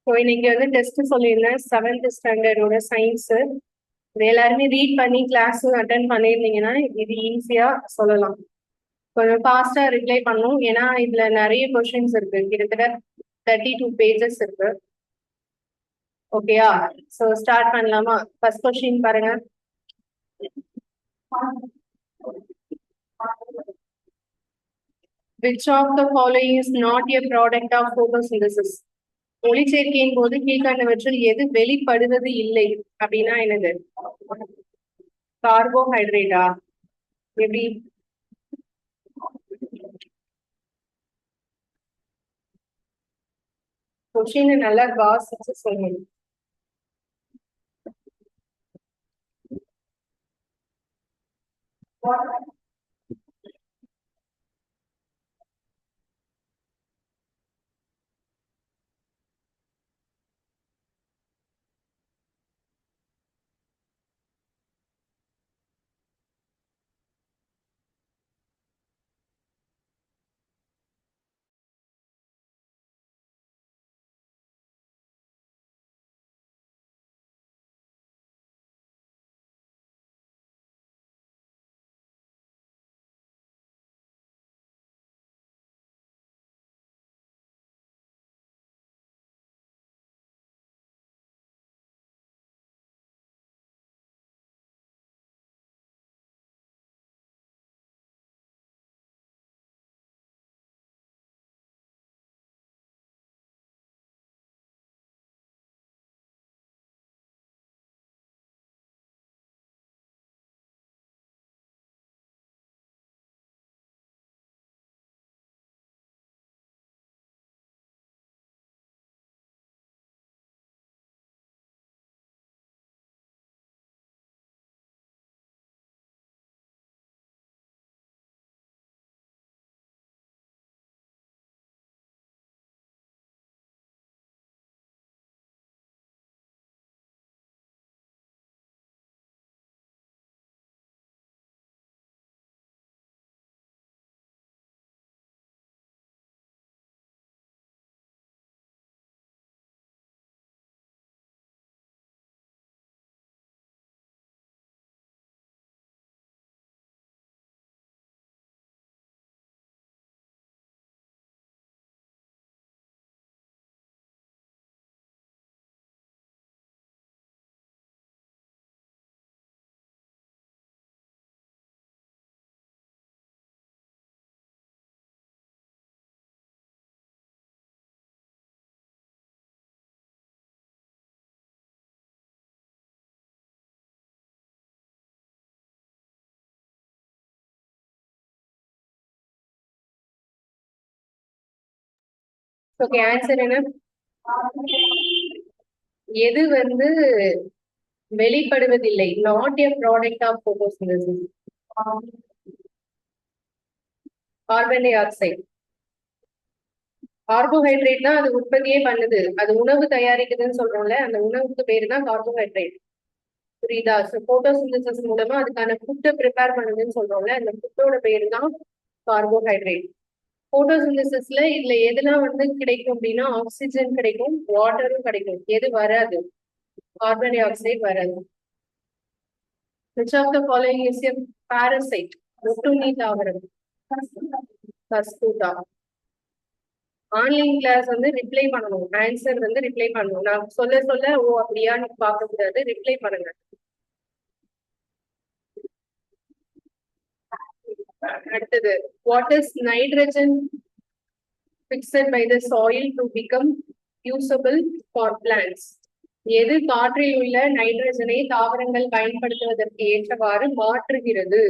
So இன்னைக்கு வந்து test சொல்லியிருந்தேன் 7th ஸ்டாண்டர்டோட சயின்ஸு. இது எல்லாருமே ரீட் பண்ணி கிளாஸ் அட்டன் பண்ணியிருந்தீங்கன்னா இது ஈஸியா சொல்லலாம். கொஞ்சம் ஃபாஸ்டா ரிப்ளை பண்ணும், ஏன்னா இதுல நிறைய கொஸ்டின்ஸ் இருக்கு, கிட்டத்தட்ட 32 பேஜஸ் இருக்கு. ஓகேயா? ஸோ ஸ்டார்ட் பண்ணலாமா? ஃபர்ஸ்ட் கொஸ்டின் பாருங்க. Which of the following is not a product of photosynthesis? ஒளிச்சேர்க்கையின் போது கீழ்கண்டவற்றில் எது வெளிப்படுவது இல்லை அப்படின்னா என்னது? கார்போஹைட்ரேட்டா? எப்படி? கொஸ்டின் நல்லா வாசிச்சு சொல்லணும். ஓகே, ஆன்சர் என்ன? எது வந்து வெளிப்படுவதில்லை, not a product of photosynthesis? Carbon dioxide. Carbohydrate தான் அது உற்பத்தியே பண்ணுது, அது உணவு தயாரிக்குதுன்னு சொல்றோம்ல, அந்த உணவுக்கு பேரு தான் கார்போஹைட்ரேட். புரியுதா? ஸோ போட்டோசிந்தசிஸ் மூலமா அதுக்கான ஃபுட்டை ப்ரிப்பேர் பண்ணுதுன்னு சொல்றோம்ல, அந்த ஃபுட்டோட பேரு தான் கார்போஹைட்ரேட். போட்டோசிந்தசிஸ்ல இதுல எதெல்லாம் வந்து கிடைக்கும் அப்படின்னா, ஆக்சிஜன் கிடைக்கும், வாட்டரும் கிடைக்கும். எது வராது? கார்பன் டை ஆக்சைடு வராது. Which of the following is a parasite? ஒட்டுண்ணி தாவரம். கஸ்தூதா. ஆன்லைன் கிளாஸ் வந்து ரிப்ளை பண்ணணும், ஆன்சர் வந்து ரிப்ளை பண்ணணும். நான் சொல்ல சொல்ல ஓ அப்படியான்னு பார்க்க கூடாது, ரிப்ளை பண்ணுங்க. அடுத்தது, what is nitrogen fixed by the soil to become usable for plants? எது காற்றில் உள்ள நைட்ரஜனை தாவரங்கள் பயன்படுத்துவதற்கு ஏற்றவாறு மாற்றுகிறது?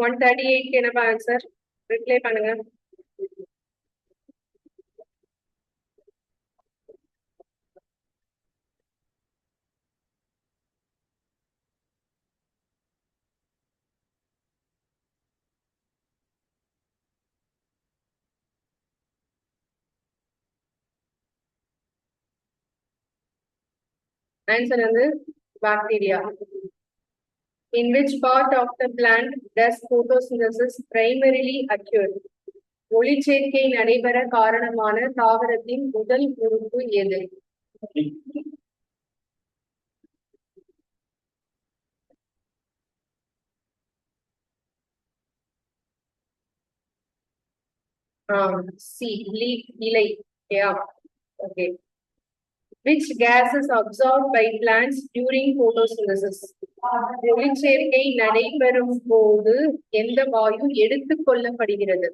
138 என்னப்பா ஆன்சர்? ரிப்ளை பண்ணுங்க. ஆன்சர் வந்து bacteria. In which part of the plant does photosynthesis primarily occur? ஒளிச்சேர்க்கை நடைபெற காரணமான தாவரத்தின் முதல் உறுப்பு எது? C. Leaf, இலை. Yeah. Okay. Which gas is absorbed by plants during photosynthesis? ஒளிச்சேர்க்கை நடைபெறும் போது எந்த வாயு எடுத்துக் கொள்ளப்படுகிறது?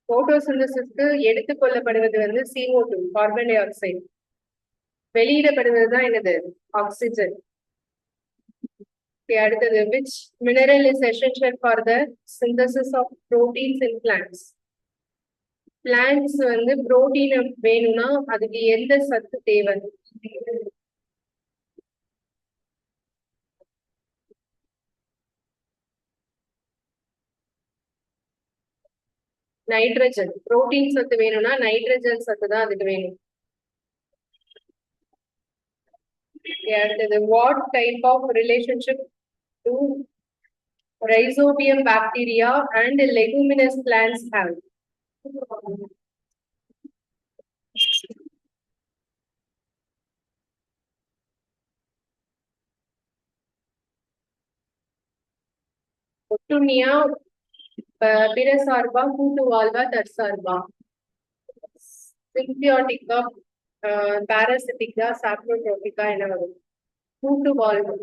போட்டோசிந்தசிஸ்க்கு எடுத்துக் கொள்ளப்படுவது வந்து CO2, கார்பன் டை ஆக்சைடு. வெளியிடப்படுவதுதான் என்னது? ஆக்சிஜன். அடுத்தது, which mineral is essential for the synthesis of proteins in plants? Plants வந்து புரோட்டீன் வேணும்னா அதுக்கு எந்த சத்து தேவை? நைட்ரஜன். புரோட்டீன் சத்து வேணும்னா நைட்ரஜன் சத்து தான் அதுக்கு வேணும். அடுத்தது, what type of relationship do rhizobium bacteria and leguminous plants have? ஒட்டுண்ணியா, பிற சார்பா, கூட்டு வாழ்வா, தற்சார்பா? சிம்பியாட்டிக்கா, பாராசிட்டிக்கா, சாப்ரோட்ரோபிக்கா என்ன வரும்? கூட்டு வாழ்வு.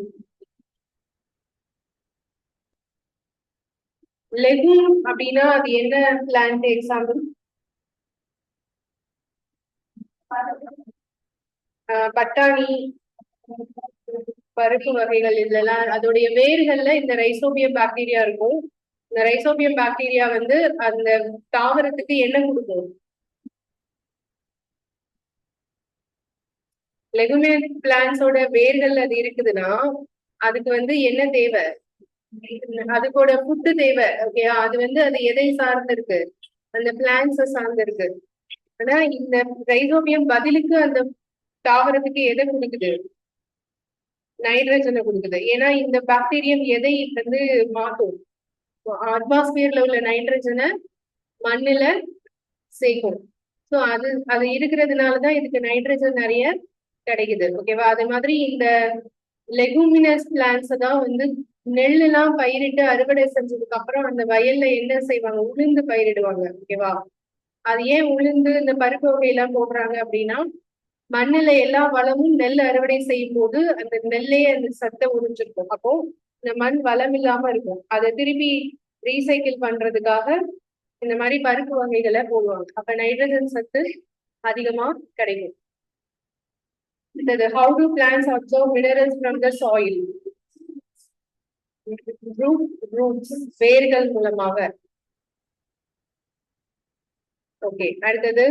லெகும் அப்படின்னா அது என்ன பிளான்ட் எக்ஸாம்பிள்? பட்டாணி, பருப்பு வகைகள் இதெல்லாம் அதோடைய வேர்கள்ல இந்த ரைசோபியம் பாக்டீரியா இருக்கும். இந்த ரைசோபியம் பாக்டீரியா வந்து அந்த தாவரத்துக்கு என்ன கொடுக்கும்? லெகுமினஸ் பிளான்ஸோட வேர்கள் அது இருக்குதுன்னா அதுக்கு வந்து என்ன தேவை? அதுக்கோட ஃபுட்டு தேவை. ஓகே, அது வந்து அது எதை சார்ந்து இருக்கு? அந்த பிளான்ஸை சார்ந்து இருக்கு. ஆனா இந்த ரைசோபியம் பதிலுக்கு அந்த தாவரத்துக்கு எதை கொடுக்குது? நைட்ரஜனை கொடுக்குது. ஏன்னா இந்த பாக்டீரியம் எதை வந்து மாற்றும்? அட்மாஸ்பியர்ல உள்ள நைட்ரஜனை மண்ணுல சேர்க்கும். ஸோ அது அது இருக்கிறதுனாலதான் இதுக்கு நைட்ரஜன் நிறைய கிடைக்குது. ஓகேவா? அது மாதிரி இந்த லெகுமினஸ் பிளான்ஸ் தான் வந்து நெல்லுலாம் பயிரிட்டு அறுவடை செஞ்சதுக்கு அப்புறம் அந்த வயல்ல என்ன செய்வாங்க? உளுந்து பயிரிடுவாங்க. ஓகேவா? அது ஏன் உளுந்து இந்த பருப்பு வகையெல்லாம் போடுறாங்க அப்படின்னா மண்ணுல எல்லா வளமும் நெல் அறுவடை செய்யும் போது அந்த நெல்லையே அந்த சத்தை உறிஞ்சிருக்கும். அப்போ இந்த மண் வளம் இல்லாம இருக்கும். அதை திருப்பி ரீசைக்கிள் பண்றதுக்காக இந்த மாதிரி பருப்பு வகைகளை போடுவாங்க. அப்ப நைட்ரஜன் சத்து அதிகமா கிடைக்கும். How do plants absorb minerals from the soil? Roots, வேர்கள் மூலமாக. ஓகே, அடுத்தது,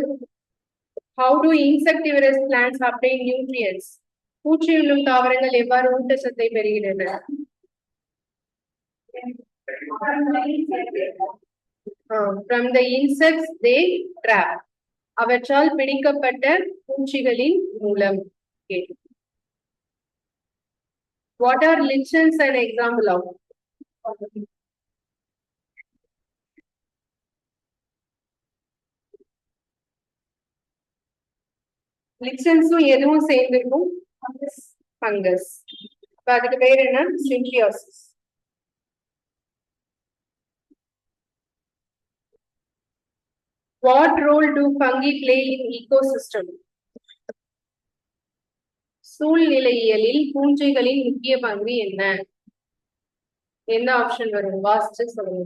how do insectivorous plants obtain nutrients? பூச்சியுண்ணும் தாவரங்கள் எவ்வாறு ஊட்டச்சத்தை பெறுகின்றன? From the insects they trap. அவற்றால் பிடிக்கப்பட்ட பூச்சிகளின் மூலம். What are lichens an example of? லிச்சன்ஸும் எதுவும் சேர்ந்திருக்கும்? ஃபங்கஸ். அதுக்கு பேர் என்ன? சிம்பியோசிஸ். What role do fungi play in ecosystem? சூழ்நிலையியலில் பூஞ்சைகளின் முக்கிய பங்கு என்ன? என்ன ஆப்ஷன் வரும்? வாசிச்சு சொல்லுங்க.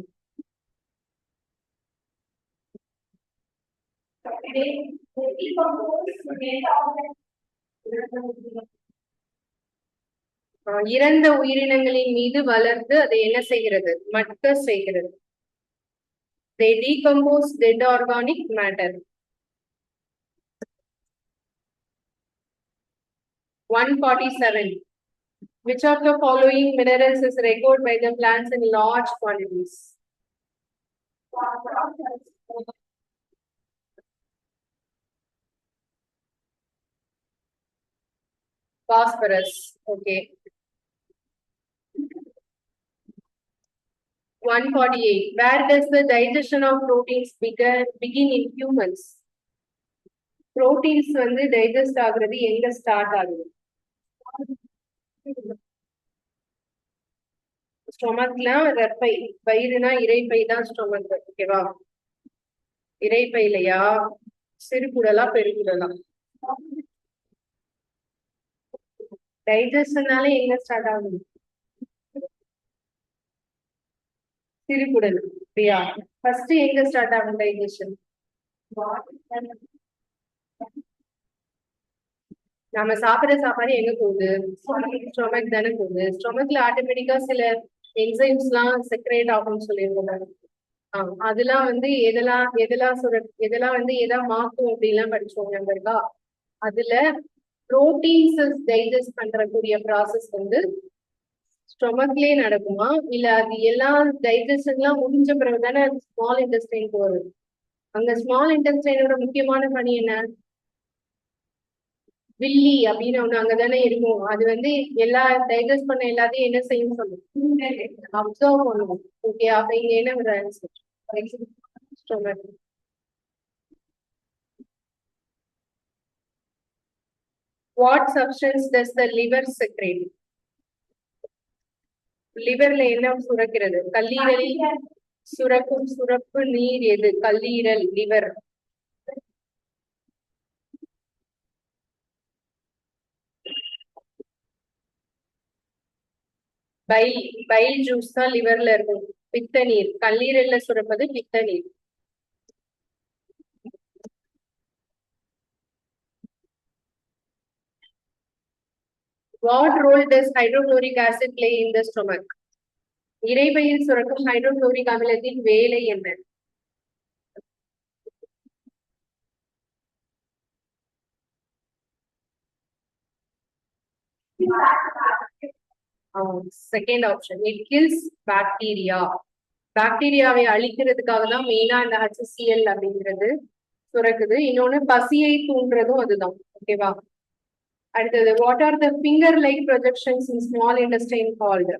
இறந்த உயிரினங்களின் மீது வளர்ந்து அதை என்ன செய்கிறது? மட்க செய்கிறது. They decompose dead organic matter. 147. Which of the following minerals is required by the plants in large quantities? Phosphorus. Okay. 148. Where does the digestion of proteins begin in humans? Proteins வந்து டைஜஸ்ட் ஆகுறது எங்க start ஆகுது? ஸ்டொமக்ல ரெப்பை, வயிறுனா இறைப்பை தான் stomach. ஓகேவா? இறைப்பை இல்லையா? சிறுகுடலா பெருகுடலா? டைஜஷன்னால எங்க ஸ்டார்ட் ஆகுது? சிறுகுடல். இல்லையா? ஃபர்ஸ்ட் எங்க ஸ்டார்ட் ஆகும் டைஜஷன்? நம்ம சாப்பிடுற சாப்பாடு எங்க போகுது? ஸ்டொமக் தானே போகுது. ஸ்டொமக்ல ஆட்டோமேட்டிக்கா சில என்சைம்ஸ் எல்லாம் செக்ரேட் ஆகும்னு சொல்லியிருக்கோம். அதெல்லாம் வந்து எதெல்லாம் வந்து எதா மாற்றும் அப்படின்லாம் படிச்சோம் நம்பருக்கா. அதுல புரோட்டீன்ஸ் டைஜஸ்ட் பண்றக்கூடிய ப்ராசஸ் வந்து ஸ்டொமக்லயே நடக்குமா, இல்ல அது எல்லாம் டைஜஷன்லாம் முடிஞ்ச பிறகு தானே ஸ்மால் இன்டெஸ்டைனுக்கு வருது. அந்த ஸ்மால் இன்டெஸ்டைனோட முக்கியமான பணி என்ன? வில்லி அப்படின்னு ஒண்ணு அங்கதானே இருக்கும். அது வந்து எல்லா டைஜஸ்ட் பண்ண எல்லாத்தையும் என்ன செய்யும் சொல்லும்? அப்சர்வ் பண்ணுவோம். ஓகே, அப்ப இங்க என்ன ஒரு answer? Stomach. What substance does the liver secrete? லிவர்ல என்ன சுரக்கிறது? கல்லீரலில் சுரக்கும் சுரப்பு நீர் எது? கல்லீரல், லிவர். பைல் ஜூஸ் தான் லிவர்ல இருக்கும். பித்த நீர். கல்லீரல்ல சுரப்பது பித்த நீர். What role does hydrochloric acid play in the stomach? இரைப்பையில் சுரக்கும் ஹைட்ரோகுளோரிக் அமிலத்தின் வேலை என்ன? Second option. It kills bacteria. பாக்டீரியாவை அழிக்கிறதுக்காக தான் மெயினா இந்த HCl அப்படிங்கிறது சுரக்குது. இன்னொன்னு பசியை தூண்டுறதும் அதுதான். ஓகேவா? அடுத்தது, what are the finger like projections in small intestine called?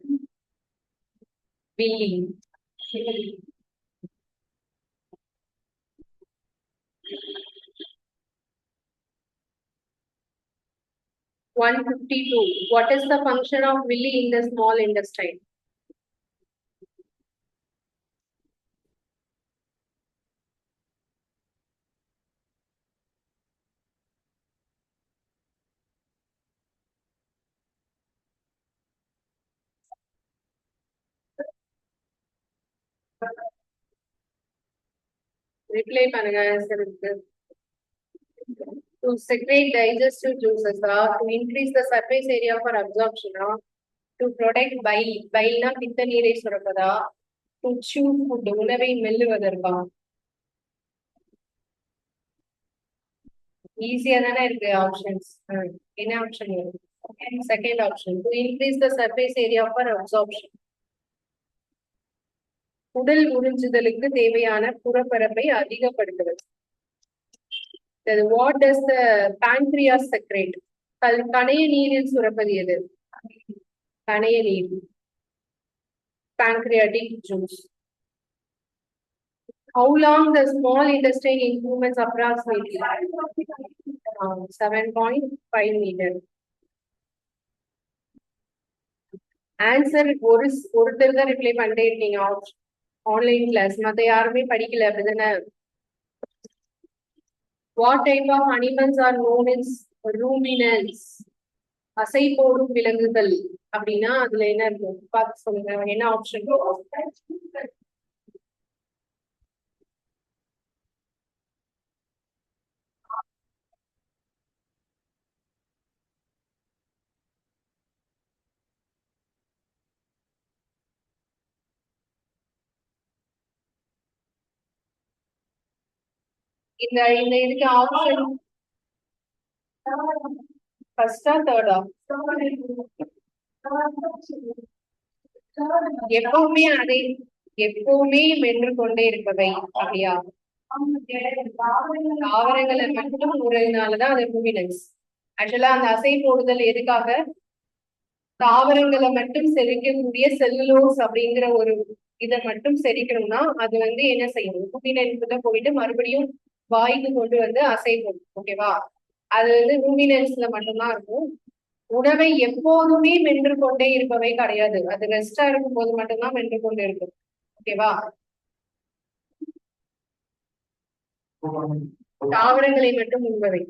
Villi. 152. What is the function of villi in the small intestine? Reply பண்ணுங்க ஆன்சர் இருக்கு. To secrete digestive juices, to increase the surface area for absorption, to protect bile, bile பித்த நீரை சுரப்பதா, to chew food, உணவை மெல்லுவதற்கா? ஈஸியா தானே இருக்கு options. என்ன option வரும்? Second option. To increase the surface area for absorption. உடல் உறிஞ்சுதலுக்கு தேவையான புறப்பரப்பை அதிகப்படுத்துவது. What does the pancreas secrete? கணைய நீரில் சுரப்பது எது? கணைய நீர். Pancreatic juice. How long the small intestine in humans approximately? 7.5 meter. Answer ஒருத்தர் தான் ரிப்ளை பண்ணிட்டே இருக்கீங்க ஆன்லைன் கிளாஸ். மத்த யாருமே படிக்கல அப்படிதானே? What type of animals are known as ruminants? அசை போடும் விலங்குகள் அப்படின்னா அதுல என்ன இருக்கும் பார்த்து சொல்லுங்க. என்ன ஆப்ஷன்? இந்த இதுக்கு ஆப்ஷன் ஃபர்ஸ்டா தேர்டா? எப்பவுமே எப்பவுமே மென்று கொண்டே இருப்பவை அப்படியா? தாவரங்களை மட்டும் உறவினாலதான் அது ரூமினன்ஸ். ஆக்சுவலா அந்த அசை போடுதல் எதுக்காக? தாவரங்களை மட்டும் செரிக்கக்கூடிய செல்லுலோஸ் அப்படிங்கிற ஒரு இதை மட்டும் செரிக்கணும்னா அது வந்து என்ன செய்யும்? ரூமினன்ஸ்ல போயிட்டு மறுபடியும் வாய்க்கு கொண்டு வந்து அசை போடும். ஓகேவா? அது வந்து ரூமினன்ஸ்ல மட்டும்தான் இருக்கும். உணவை எப்போதுமே மென்று கொண்டே இருப்பவை கிடையாது. அது ரெஸ்டா இருக்கும் போது மட்டும்தான் மென்று கொண்டு இருக்கும். ஓகேவா? தாவரங்களை மட்டும் உண்பவை.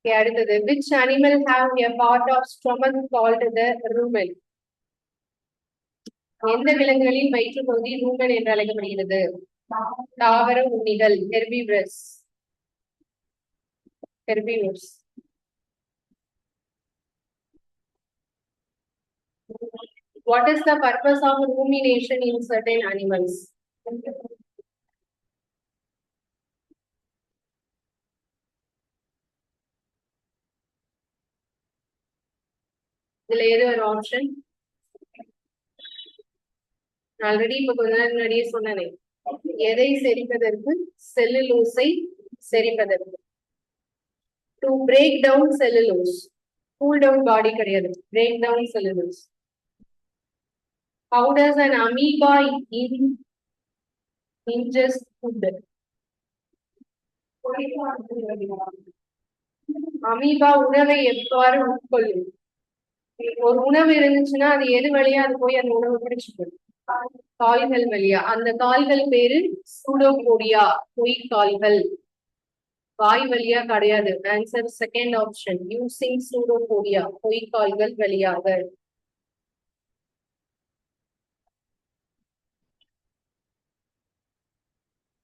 அடுத்தது, which animal have a part of stomach called the rumen? எந்த விலங்குகளின் வயிற்று பகுதி ரூமன் என்று அழைக்கப்படுகிறது? தாவர உண்ணிகள், herbivorous. What is the purpose of rumination in certain animals? இதுல ஏதோ ஒரு ஆப்ஷன் ஆல்ரெடி இப்ப கொஞ்ச நேரம் முன்னாடியே சொன்னேன். எதை செரிப்பதற்கு? செல்லுலோஸை செரிப்பதற்கு. To break down cellulose. Cool down body கிடையாது, break down cellulose. How does an amoeba ingest food? Amoeba உணவை எவ்வாறு உட்கொள்ளும்? ஒரு உணவு இருந்துச்சுன்னா அது எது வழியா அது போய் அந்த உணவு பிடிச்சுக்கும்? கால்கள் வழியா. அந்த கால்கள் பேரு சூடோபோடியா, பொய் கால்கள். வாய் வழியா கிடையாது. Answer second option, using pseudopodia, பொய் கால்கள் வழியாக.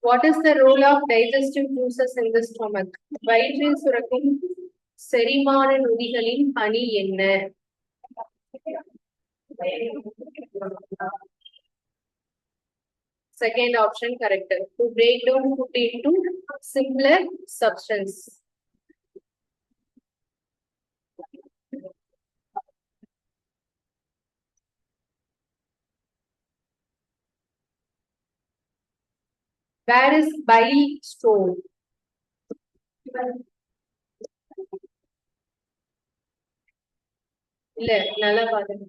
What is the role of digestive juices in the stomach? வயிற்றில் சுரக்கும் செரிமான நொதிகளின் பணி என்ன? Second option correct. To break down food into simpler substance. Where is bile stored? இல்ல, நல்லா பாருங்க.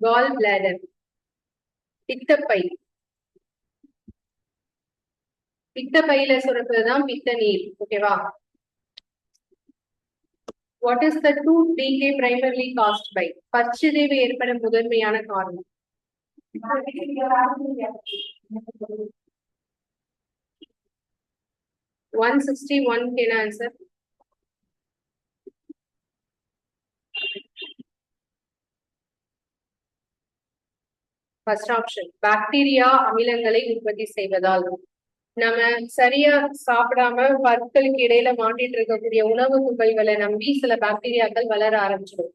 கால் பிளாடர், பித்தப்பை. பித்தப்பையில சுரப்பதுதான் பித்த நீர். ஓகேவா? What is the tooth decay primarily caused by? பற்சிதைவு ஏற்பட முதன்மையான காரணம். 161 can answer. First option, bacteria அமிலங்களை உற்பத்தி செய்வதால். நம்ம சரியா சாப்பிடாம பற்களுக்கு இடையில மாட்டிட்டு இருக்கக்கூடிய உணவு துகள்களை நம்பி சில பாக்டீரியாக்கள் வளர ஆரம்பிச்சிடும்.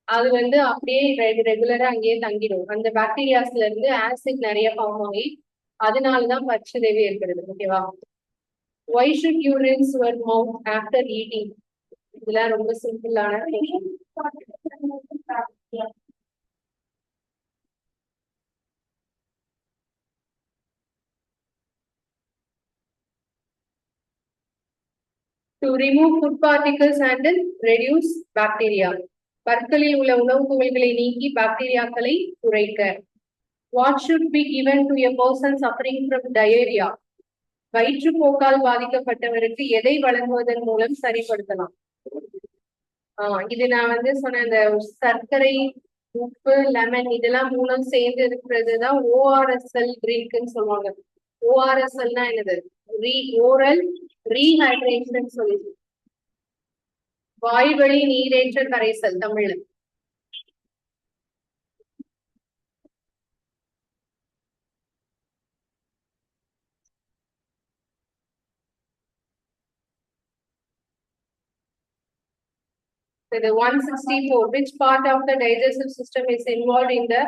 அது வந்து அப்படியே ரெகுலரா அங்கேயே தங்கிடும். அந்த பாக்டீரியாஸ்ல இருந்து ஆசிட் நிறைய ஃபார்ம் ஆகி அதனாலதான் பற்சிதைவு ஏற்படுது. ஓகேவா? Why should you rinse your mouth after eating? இதெல்லாம் ரொம்ப சிம்பிளான question. To remove food particles and reduce bacteria. பற்களில் உள்ள உணவு துகள்களை நீக்கி பாக்டீரியாக்களை குறைக்க. What should be given to a person suffering from diarrhea? வயிற்றுப்போக்கால் பாதிக்கப்பட்டவருக்கு எதை வழங்குவதன் மூலம் சரிப்படுத்தலாம்? இது நான் வந்து சொன்ன இந்த சர்க்கரை, உப்பு, லெமன் இதெல்லாம் மூலம் சேர்ந்து இருக்கிறதுதான் ORSL ட்ரிங்க்னு சொல்லுவாங்க. ORSLனா என்னது? ஓரல் ரீஹைட்ரேஷன் சொல்யூஷன், வாய்வழி நீரேற்ற கரைசல் தமிழ்ல. The 164, which part of the digestive system is involved in the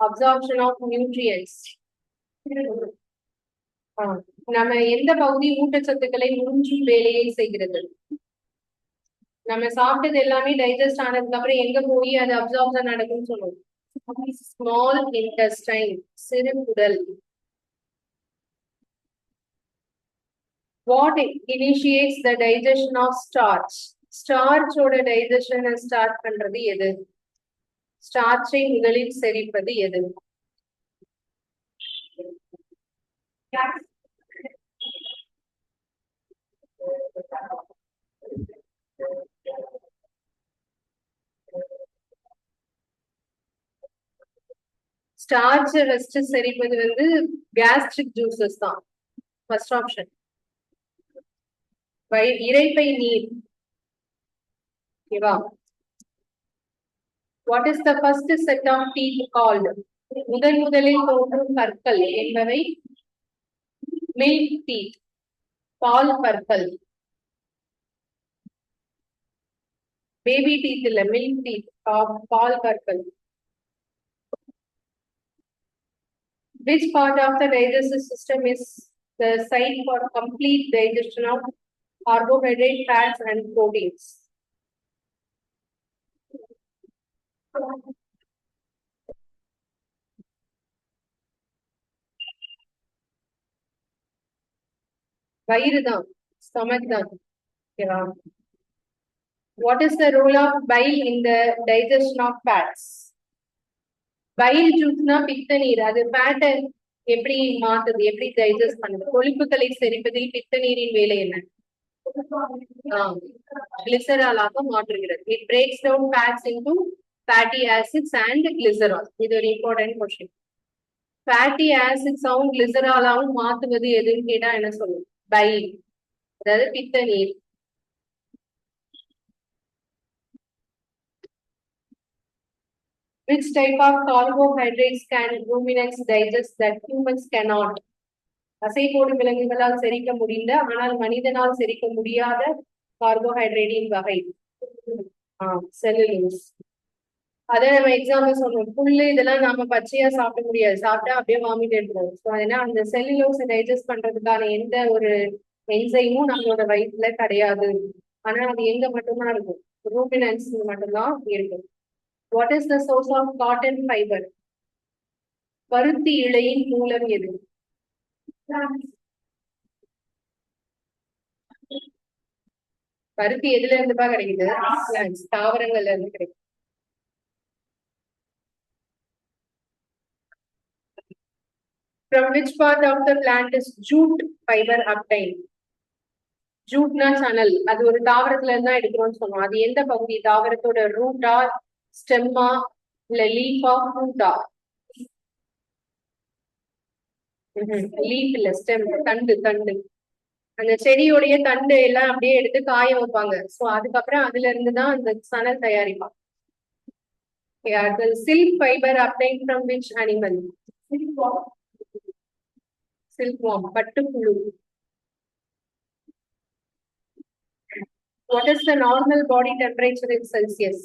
absorption of nutrients? நம்ம எந்த பகுதி ஊட்டச்சத்துக்களை உறிஞ்சும் வேலையை செய்கிறது? நம்ம சாப்பிட்டது எல்லாமே டைஜஸ்ட் ஆனதுக்கு அப்புறம் எங்க போய் அது அப்சார்ப்ஷன் நடக்கும்னு சொல்லுவோம். ஸ்மால் இன்டெஸ்டைன், சிறுகுடல். What initiates the digestion of starch? Starch ஓட digestion ஸ்டார்ட் பண்றது எது? ஸ்டார்ச்சை முதலில் செரிப்பது எது? ஸ்டார்ச் ஃபர்ஸ்ட் செரிப்பது வந்து கேஸ்ட்ரிக் ஜூசஸ் தான். First option. இரைப்பை நீர். ஓகேவா? What is the first set of teeth called? முதலில் தோன்றும் பற்கள் என்பவை மில்க் டீத், பால் பற்கள். பேபி டீத் இல்ல, மில்க் டீத், பால் பற்கள். Which part of the digestive system is the site for complete digestion of carbohydrate, fats and proteins? வயிறு தான், stomach தான். ஓகேவா? What is the role of bile in the digestion of fats? Bile ஜூஸ்னா பித்த நீர். அது ஃபேட்டை எப்படி மாத்துது, எப்படி டைஜஸ்ட் பண்ணுது? கொழுப்புகளை செரிப்பதில் பித்த நீரின் வேலை என்ன? கிளிசராலாக மாற்றுகிறது. It breaks down fats into fatty acids and glycerol. இது ஒரு இம்பார்ட்டன்ட் கொஸ்டின். ஃபேட்டி ஆசிட்ஸாவும் கிளிசராலாவும் மாத்துவது எதுன்னு கேட்டா என்ன சொல்லும்? பைல், அதாவது பித்த நீர். Which type of carbohydrates can ruminants digest that humans cannot? அசைபோடு விலங்குகளால் செரிக்க முடிந்த ஆனால் மனிதனால் செரிக்க முடியாத கார்போஹைட்ரேட்டின் வகை செல்லுலோஸ். அதை நம்ம எக்ஸாம்பிள் சொன்னோம். புல்லு இதெல்லாம் நாம பச்சையா சாப்பிட முடியாது, சாப்பிட்டா அப்படியே வாமிட் எடுத்துரும். ஸோ அதனால அந்த செல்லுலோஸை டைஜஸ்ட் பண்றதுக்கான எந்த ஒரு என்சைமும் நம்மளோட வயிற்றுல கிடையாது. ஆனா அது எங்க மட்டும்தான் இருக்கும்? ரூமினன்ஸ் மட்டும்தான் இருக்கும். What is the source of cotton fiber? பருத்தி இழையின் மூலம் எது? பருத்தி எதுல இருந்துப்பா கிடைக்குது? தாவரங்கள்ல இருந்து கிடைக்குது. From which part of the plant is jute fiber obtained? ஜூட்னா சணல், அது ஒரு தாவரத்துல இருந்தா எடுக்கிறோம்னு சொன்னோம். அது எந்த பகுதி? தாவரத்தோட ரூட்டா, ஸ்டெம்மா, இல்ல லீஃபா, ஃப்ரூட்டா? லீஃப் இல்ல, ஸ்டெம், தண்டு. தண்டு. அந்த செடியோடைய தண்டு எல்லாம் அப்படியே எடுத்து காய வைப்பாங்க. சோ அதுக்கப்புறம் அதுல இருந்துதான் அந்த சணல் தயாரிப்பாங்க. The silk fiber obtained from which animal? Silkworm, பட்டுப்புழு. What is the normal body temperature in Celsius?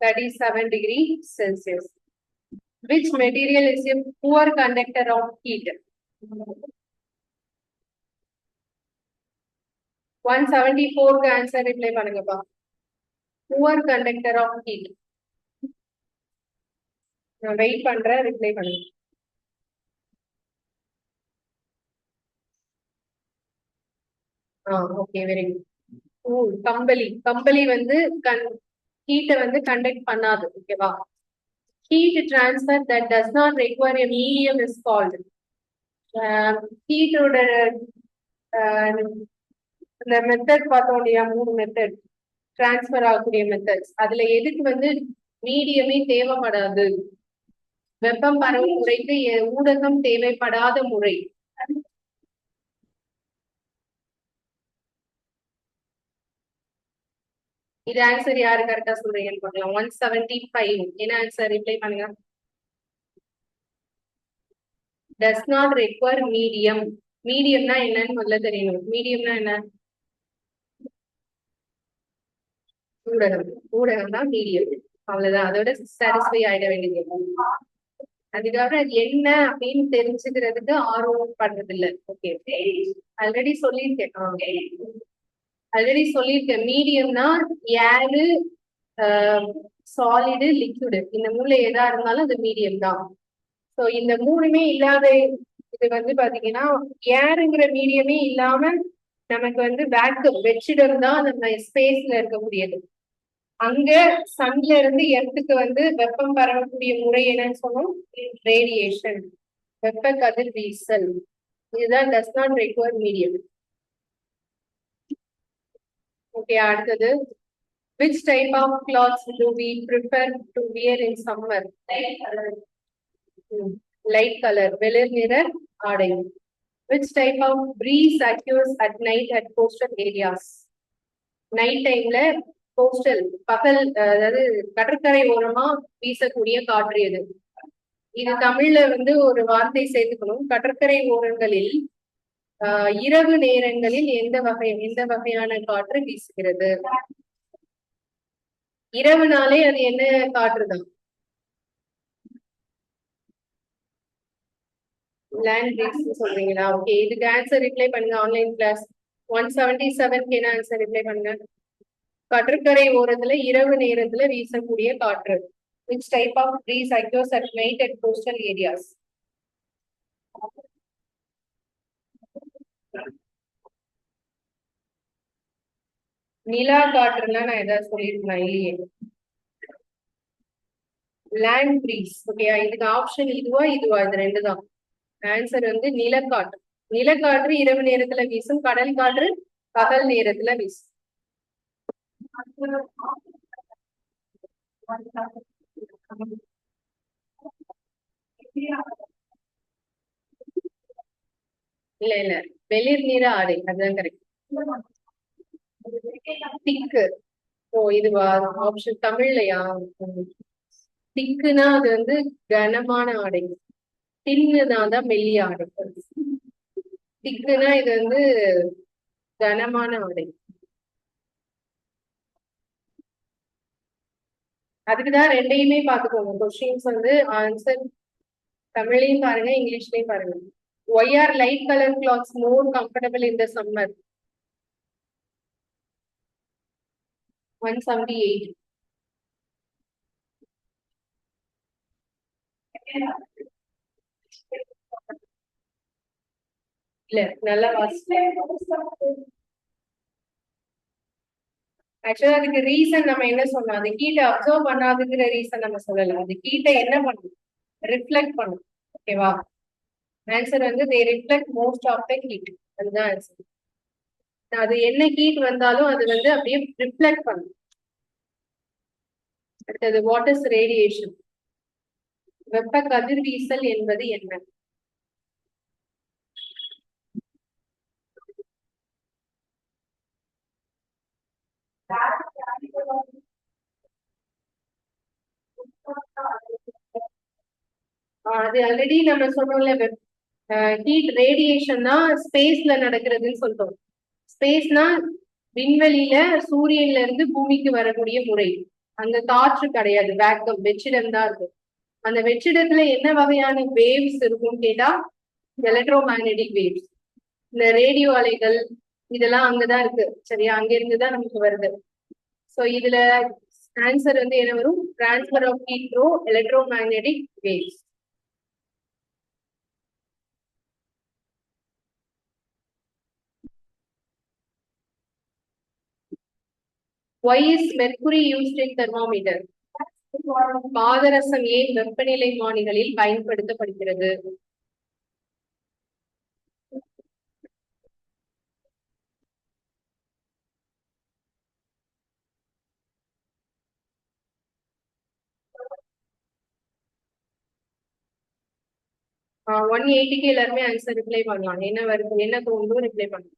37 degrees Celsius. Which material is a poor conductor of heat? 174 க்கு ஆன்சர் ரிப்ளை பண்ணுங்கப்பா. Poor conductor of heat. நான் wait பண்றேன், reply பண்ணுங்க. Okay, very good. கம்பளி. கம்பளி வந்து ஹீட்டை வந்து கண்டக்ட் பண்ணாது. ஓகேவா? Heat transfer that does not require a medium is called. ஹீட்டோட இந்த மெத்தட் பார்த்தோம் இல்லையா? 3 மெத்தட் டிரான்ஸ்பர் ஆகக்கூடிய மெத்தட்ஸ். அதுல எதுக்கு வந்து மீடியமே தேவைப்படாது? வெப்பம் பரவும் முறைக்கு ஊடகம் தேவைப்படாத முறை. இது ஆன்சர் யாரு கரெக்டா சொல்றீங்கன்னு பார்க்கலாம். 175. என்ன ஆன்சர் ரிப்ளை பண்ணுங்க. Does not require medium. மீடியம்னா என்னன்னு முதல்ல தெரியணும். மீடியம்னா என்ன? ஊடகம். ஊடகம் தான் மீடியம். அவ்வளவுதான். அதோட சாட்டிஸ்ஃபை ஆயிட வேண்டியது. அதுக்காக அது என்ன அப்படின்னு தெரிஞ்சுக்கிறதுக்கு ஆர்வம் பண்றது இல்ல. ஓகே, ஆல்ரெடி சொல்லியிருக்கேன். மீடியம்னா ஏரு, சாலிடு, லிக்விடு, இந்த மூணுல எதா இருந்தாலும் அது மீடியம் தான். ஸோ இந்த மூணுமே இல்லாத இது வந்து பாத்தீங்கன்னா ஏருங்கிற மீடியமே இல்லாம நமக்கு வந்து வேக்கம் வெற்றிடம் தான் நம்ம ஸ்பேஸ்ல இருக்கக்கூடியது. அங்க சன்ல இருந்து எர்த்துக்கு வந்து வெப்பம் பரவக்கூடிய முறை என்னன்னு சொன்னோம், ரேடியேஷன், வெப்ப கதிர்வீசல். இதுதான் does not require medium. Okay, அடுத்தது which type of clothes do we prefer to wear in summer? Light color, வெளிர் நிற ஆடை. Which type of breeze occurs at night at coastal areas? Night டைம்ல கோஸ்டல் பகல், அதாவது கடற்கரை ஓரமா வீசக்கூடிய காற்று எது? இது தமிழ்ல வந்து ஒரு வார்த்தை சேர்த்துக்கணும். கடற்கரை ஓரங்களில் இரவு நேரங்களில் எந்த வகையான காற்று வீசுகிறது? இரவுனாலே அது என்ன காற்றுதான்? லேண்ட் பிரீஸ் சொல்றீங்களா? ஓகே, இதுக்கு ஆன்சர் ரிப்ளை பண்ணுங்க. ஆன்லைன் கிளாஸ் 177 என்ன ஆன்சர் ரிப்ளை பண்ணுங்க. கடற்கரை ஓரத்துல இரவு நேரத்துல வீசக்கூடிய காற்று. Which type of breeze occurs at night at coastal areas? நிலா காற்றுலாம் நான் ஏதாவது சொல்லியிருக்கேன் இல்லையே. Land breeze. ஓகேயா, இதுக்கு ஆப்ஷன் இதுவா இது ரெண்டு தான். ஆன்சர் வந்து நிலக்காற்று. நிலக்காற்று இரவு நேரத்துல வீசும், கடல் காற்று பகல் நேரத்துல வீசும். இல்ல வெளிர் நிற ஆடை, அதுதான் கரெக்ட். திக்கு. ஓ, இதுவா ஆப்ஷன் தமிழ்லையா? திக்குனா அது வந்து கனமான ஆடை, தின்னுதான் தான் மெல்லிய ஆடை. திக்குனா இது வந்து கனமான ஆடை. அதுக்குதான் ரெண்டையுமே பாத்துக்கோங்க. கொஸ்டின்ஸ் வந்து ஆன்சர் தமிழ்லயும் பாருங்க, இங்கிலீஷ்லயும் பாருங்க. Why are light color clothes more comfortable in the summer? 178. இல்ல, நல்லா ஆக்சுவலா அதுக்கு ரீசன் நம்ம என்ன சொன்னோம், அது ஹீட்டை அப்சர்வ் பண்ணாதுங்கிற ரீசன் நம்ம சொல்லல. அது ஹீட்டை என்ன பண்ணும், ரிஃப்ளெக்ட் பண்ணும். ஓகேவா, ஆன்சர் வந்து they reflect most of the heat. அதுதான் ஆன்சர். அது என்ன ஹீட் வந்தாலும் அது வந்து அப்படியே ரிஃப்ளெக்ட் பண்ணும். அடுத்தது வாட் இஸ் ரேடியேஷன்? வெப்ப கதிர்வீசல் என்பது என்ன? அது ஆல்ரெடி நம்ம சொன்னோம்ல, ஹீட் ரேடியேஷன் தான் ஸ்பேஸ்ல நடக்கிறதுன்னு சொல்றோம். ஸ்பேஸ்னா விண்வெளியில சூரியன்ல இருந்து பூமிக்கு வரக்கூடிய முறை. அங்க காற்று கிடையாது, வேக்கம், வெற்றிடம் தான் இருக்கும். அந்த வெற்றிடத்துல என்ன வகையான வேவ்ஸ் இருக்கும்னு கேட்டா எலக்ட்ரோ மேக்னெட்டிக் வேவ்ஸ். இந்த ரேடியோ அலைகள் இதெல்லாம் அங்கதான் இருக்கு. சரியா, அங்க இருந்துதான் நமக்கு வருது. சோ இதுல ஆன்சர் வந்து என்ன வரும், transfer of heat through electromagnetic waves. Why is mercury used in thermometer? பாதரசம் ஏன் வெப்பநிலை மானிகளில் பயன்படுத்தப்படுகிறது? ஆ 180க்கு எல்லாருமே ஆன்சர் ரிப்ளை பண்ணலாம். என்ன வருது, என்ன தோணுதோ ரிப்ளை பண்ணலாம்.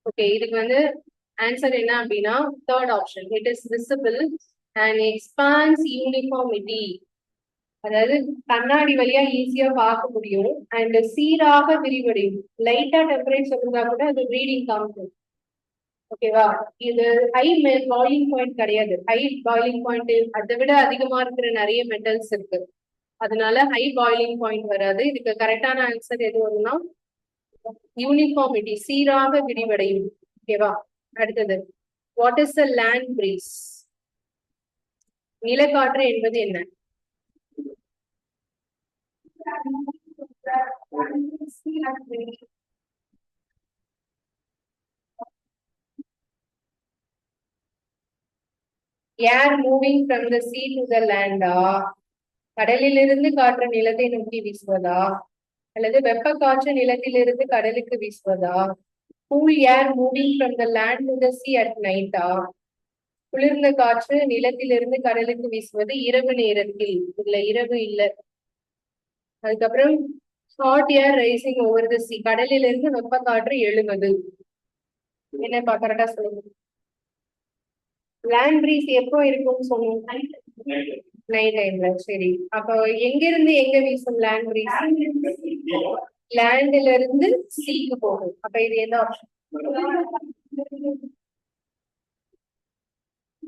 ஓகே, இதுக்கு வந்து ஆன்சர் என்ன அப்படின்னா third option. It is visible and expands uniformity. அதாவது கண்ணாடி வழியா ஈஸியா பார்க்க முடியும் அண்ட் சீராக விரிவடையும். லைட்டா டெம்பரேச்சர் இருந்தா கூட அது ரீடிங் காமிக்கும். ஓகேவா? இது ஹை பாயிலிங் பாயிண்ட் கிடையாது. ஹை பாயிலிங் பாயிண்ட் அதை விட அதிகமா இருக்கிற நிறைய மெட்டல்ஸ் இருக்கு. அதனால ஹை பாயிலிங் பாயிண்ட் வராது. இதுக்கு கரெக்டான ஆன்சர் எது வரும்னா யூனிஃபார்மிட்டி, சீராக விரிவடையும். ஓகேவா? அடுத்தது, what is the land breeze? நிலக்காற்று என்பது என்ன? Air moving from the sea to the லேண்டா, கடலிலிருந்து காற்று நிலத்தை நோக்கி வீசுவதா, அல்லது வெப்ப காற்று நிலத்திலிருந்து கடலுக்கு வீசுவதா, cool air moving from the land to the sea at நைட்டா, குளிர்ந்த காற்று நிலத்திலிருந்து கடலுக்கு வீசுவது இரவு நேரத்தில். இதுல இரவு இல்ல. அதுக்கப்புறம் hot air rising over the sea, கடலிலிருந்து வெப்ப காற்று எழுவது. என்னப்பா கரெக்டா சொல்லுங்க. லேண்ட் பிரீஸ் எப்போ இருக்கும்னு சொன்னோம்? நைட் டைம்ல. சரி, அப்போ எங்க இருந்து எங்க வீசும் லேண்ட் பிரீஸ்? லேண்ட்ல இருந்து சீக்கு போகும். அப்ப இது எந்த ஆப்ஷன்?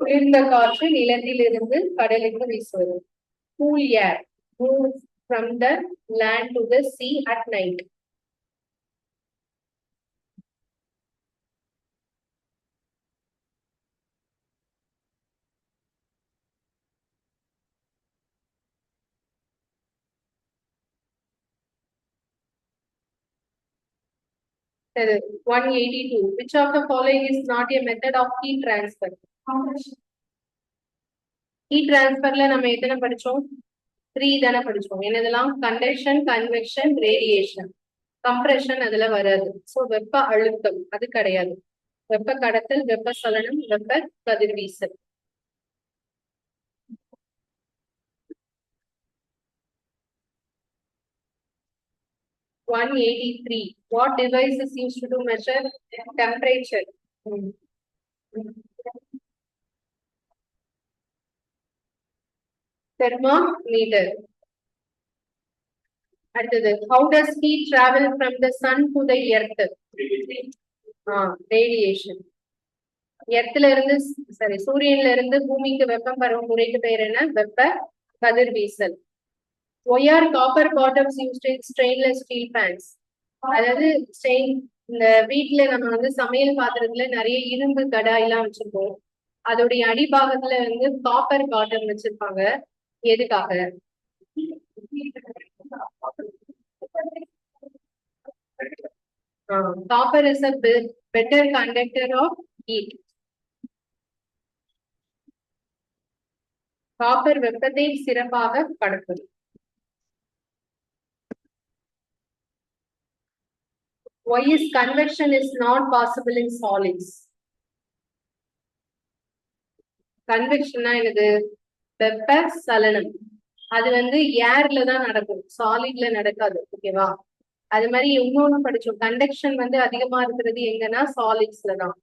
குளிர்ந்த காற்று நிலத்திலிருந்து கடலுக்கு வீசுவது. Cool air move from the land to the sea at night. சரி, 182. Which of the following is not a method of heat transfer? Heat டிரான்ஸ்பர்ல நம்ம எத்தனை படிச்சோம்? 3 தானே படிச்சோம். என்னதெல்லாம்? Conduction, convection, radiation. கம்ப்ரெஷன் அதுல வராது. சோ வெப்ப அழுத்தம் அது கிடையாது. வெப்ப கடத்தல், வெப்ப சலனம், வெப்ப கதிர்வீசல். One 183. What device is used to measure temperature? Thermometer. அடுத்தது, how does heat travel from the sun to the earth? Radiation. எர்த்ல இருந்து சாரி சூரியன்ல இருந்து பூமிக்கு வெப்பம் பரவும் முறைக்கு பெயர் என்ன? வெப்ப கதிர்வீசல். Why are copper bottoms used in stainless steel pans? அதாவது இந்த வீட்டுல நம்ம வந்து சமையல் பாத்திரத்துல நிறைய இரும்பு கடாய் எல்லாம் வச்சிருப்போம். அதோடைய அடிபாகத்துல வந்து காப்பர் பாட்டம் வச்சிருப்பாங்க. எதுக்காக? Copper is a better conductor of heat. Copper வெப்பத்தை சிறப்பாக கடத்தும். Why is convection is not possible in solids? கன்வெக்ஷன்னா என்னது? வெப்ப சலனம். அது வந்து ஏர்ல தான் நடக்கும், சாலிட்ல நடக்காது. ஓகேவா? அது மாதிரி இன்னொன்னு படிச்சோம், கண்டக்ஷன் வந்து அதிகமா இருக்கிறது எங்கன்னா சாலிட்ஸ்ல தான்.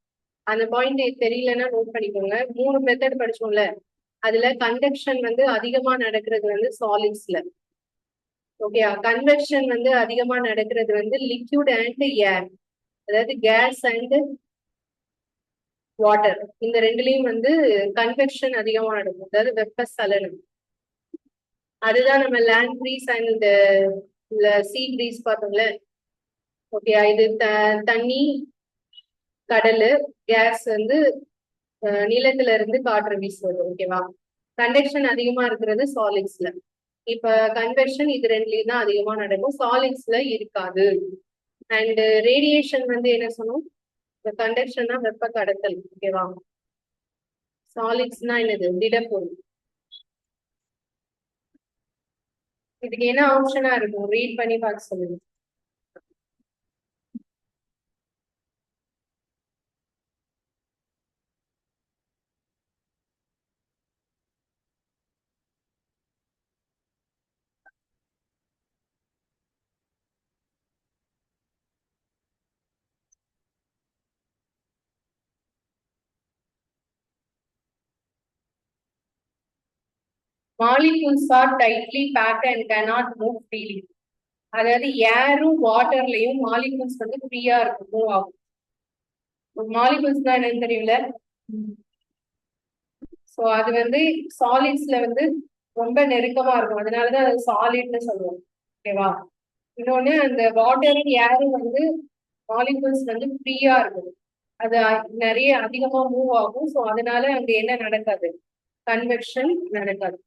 அந்த பாயிண்ட் தெரியலன்னா நோட் பண்ணிக்கோங்க. 3 மெத்தட் படிச்சோம்ல, அதுல கண்டக்ஷன் வந்து அதிகமா நடக்கிறது வந்து சாலிட்ஸ்ல. ஓகே, கன்வெக்ஷன் வந்து அதிகமா நடக்கிறது வந்து லிக்யூட் அண்ட் ஏர், அதாவது கேஸ் அண்ட் வாட்டர். இந்த ரெண்டுலயும் வந்து கன்வெக்ஷன் அதிகமா நடக்கும், அதாவது வெப்ப சலனம். அதுதான் நம்ம land breeze and sea breeze பார்த்தோம்ல. ஓகே, இது தண்ணி, கடல், கேஸ் வந்து நிலத்துல இருந்து காற்று வீசுவது. ஓகேவா? கண்டக்ஷன் அதிகமா இருக்கிறது சாலிட்ஸ்ல. இப்ப கன்வெக்ஷன் இது ரெண்டுலயும் தான் அதிகமா நடக்கும், சாலிட்ஸ்ல இருக்காது. அண்ட் ரேடியேஷன் வந்து என்ன சொன்னோம்? கண்டக்ஷன்னா வெப்ப கடத்தல். ஓகேவா? சாலிட்ஸ்னா என்னது? திடப்பொருள். இதுக்கு என்ன ஆப்ஷனா இருக்கும்? ரீட் பண்ணி பார்க்க சொல்லுங்க. Molecules are tightly packed and cannot move freely. அதாவது ஏரும் வாட்டர்லயும் மாலிகூல்ஸ் வந்து ஃப்ரீயா இருக்கும், மூவ் ஆகும். மாலிகூல்ஸ் தான் என்னன்னு தெரியல. சோ அது வந்து சாலிட்ஸ்ல வந்து ரொம்ப நெருக்கமா இருக்கும், அதனாலதான் அது சாலிட்னு சொல்லுவோம். ஓகேவா? இன்னொன்னு அந்த வாட்டரும் ஏரும் வந்து மாலிகூல்ஸ் வந்து ஃப்ரீயா இருக்கும், அது நிறைய அதிகமா மூவ் ஆகும். சோ அதனால அங்க என்ன நடக்காது, கன்வெக்ஷன் நடக்காது.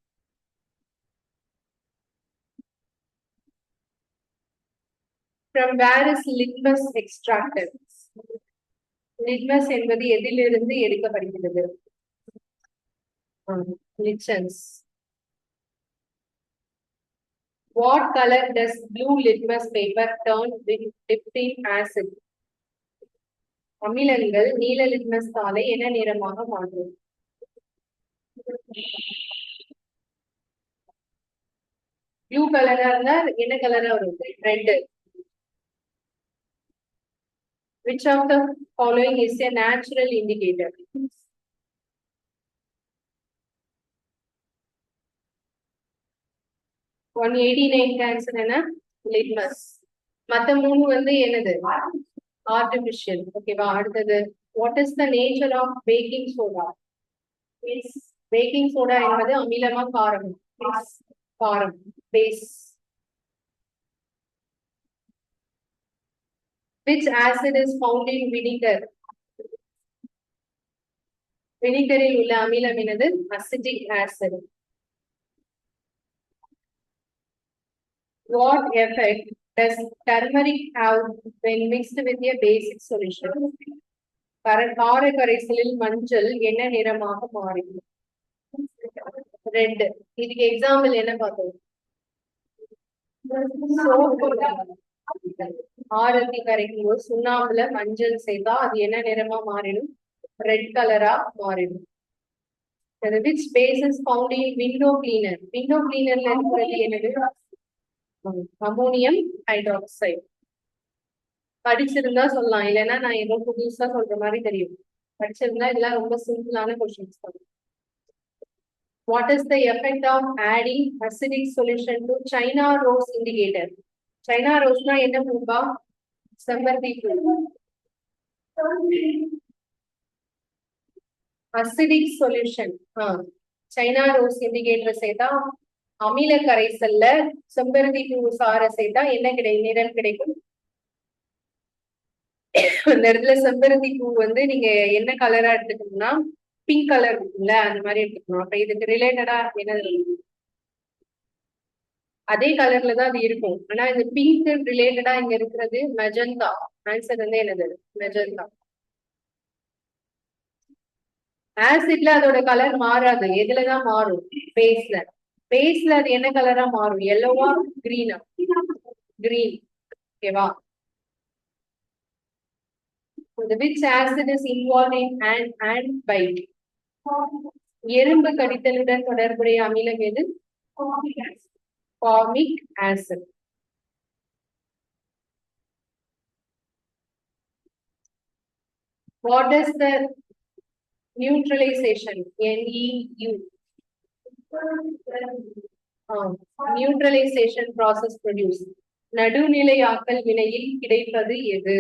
From where is litmus extracted? Litmus என்பது எதிலிருந்து எடுக்கப்படுகிறது? Lichens. What color does blue litmus paper turn when dipped in acid? அமிலங்கள் நீல லிட்மஸ் தாளை என்ன நிறமாக மாற்றும்? ப்ளூ கலரா இருந்தா என்ன கலரா வரும்? Red. Which of the following is a natural indicator? One 89 answer என்ன? லிட்மஸ். மத்த மூணு வந்து என்னது? ஆர்டிபிஷியல். ஓகேவா? அடுத்தது, what is the nature of baking soda? Baking soda என்பது அமிலமா காரம்? காரம், base. Which acid is found in vinegar? வினிகரில் உள்ள அமிலம் என்னது? Acetic acid. What effect does turmeric have when mixed with a basic solution? கார கரைசலில் மஞ்சள் என்ன நிறமாக மாறும்? ரெட். இதுக்கு எக்ஸாம்பிள் என்ன பார்த்தோம்? ஆரத்தி கரைக்கும் போது சுண்ணாம்புல மஞ்சள் செய்தா அது என்ன நிறமா மாறிடும்? ரெட் கலரா மாறிடும். Which base is found in window cleaner? Window cleanerல இருக்கிறது என்னது? Ammonium hydroxide. படிச்சிருந்தா சொல்லலாம், இல்லைன்னா நான் ஏதோ புதுசா சொல்ற மாதிரி தெரியும். படிச்சிருந்தா இதெல்லாம் ரொம்ப சிம்பிளான கொஸ்டின்ஸ் தான். What is the effect of adding acidic solution to China rose indicator? China rose na என்ன பூப்பா? செம்பருத்தி பூ. acidic solution China rose indicator சேர்த்தா அமில கரைசல்ல செம்பருத்தி பூ சார சேர்த்தா என்ன நிறம் கிடைக்கும்? இந்த இடத்துல செம்பருத்தி பூ வந்து நீங்க என்ன கலரா எடுத்துக்கணும்னா பிங்க் கலர் இருக்குல்ல, அந்த மாதிரி எடுத்துக்கணும். அப்ப இதுக்கு ரிலேட்டடா என்ன, அதே கலர்ல தான் அது இருக்கும். ஆனா இந்த பிங்க் ரிலேட்டடா இங்க இருக்கிறது மெஜந்தா. ஆன்சர் வந்து என்னது? மெஜந்தா. ஆசிட்ல அதோட கலர் மாறாது, எதுலதான் மாறும்? பேஸ்ல. பேஸ்ல அது என்ன கலரா மாறும்? எல்லோவா கிரீனா? கிரீன். ஓகேவா? Which acid is involved in ant bite? எறும்பு கடித்தலுடன் தொடர்புடைய அமிலம் எது? Formic acid. What is the neutralization? NEU. Neutralization process produce. நடுநிலையாக்கல் வினையில் கிடைப்பது எது?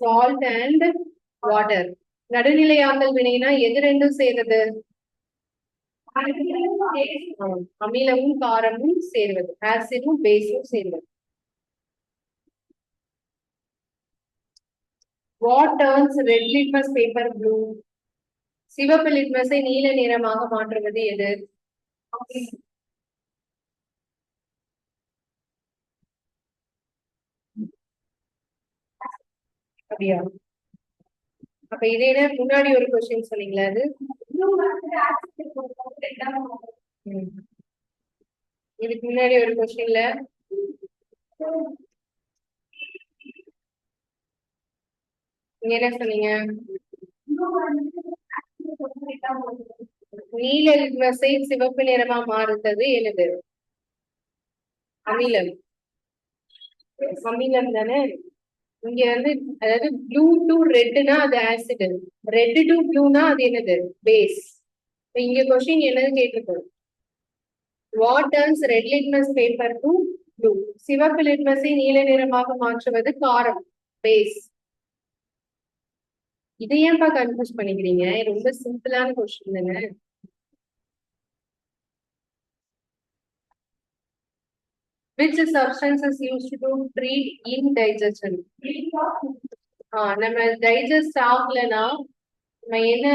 Salt and water. நடுநிலையாக்கல் வினைனா எது ரெண்டும் சேர்றது? அமிலமும் காரமும் சேர்வது, ஆசிடும் பேஸும் சேர்வது. What turns red litmus paper blue? சிவப்பு லிட்மஸை நீல நிறமாக மாற்றுவது எது? அப்படியா? அப்ப இதே முன்னாடி ஒரு கொஸ்டின் சொன்னீங்களா? அது இதுக்கு முன்னாடி ஒரு கொஸ்டின்ல நீங்க என்ன சொன்னீங்க? நீல லிட்மஸை சிவப்பு நிறமா மாறுறது என்னது? அமிலம். அமிலம் தானே. இங்க வந்து அதாவது ப்ளூ டு ரெட்னா அது ஆசிட், ரெட் டு ப்ளூனா அது என்னது? பேஸ். இங்க கொஸ்டின் என்னது கேட்டிருக்கோம்? What turns red litmus paper to blue? சிவப்பு லிட்மஸை நீல நிறமாக மாற்றுவது காரம், பேஸ். இதை ஏன்பா கன்ஃபியூஸ் பண்ணிக்கிறீங்க? ரொம்ப சிம்பிளான கொஸ்டின் தானே. Which substance is used to treat indigestion? நம்ம டைஜஸ்ட் ஆகலன்னா நம்ம என்ன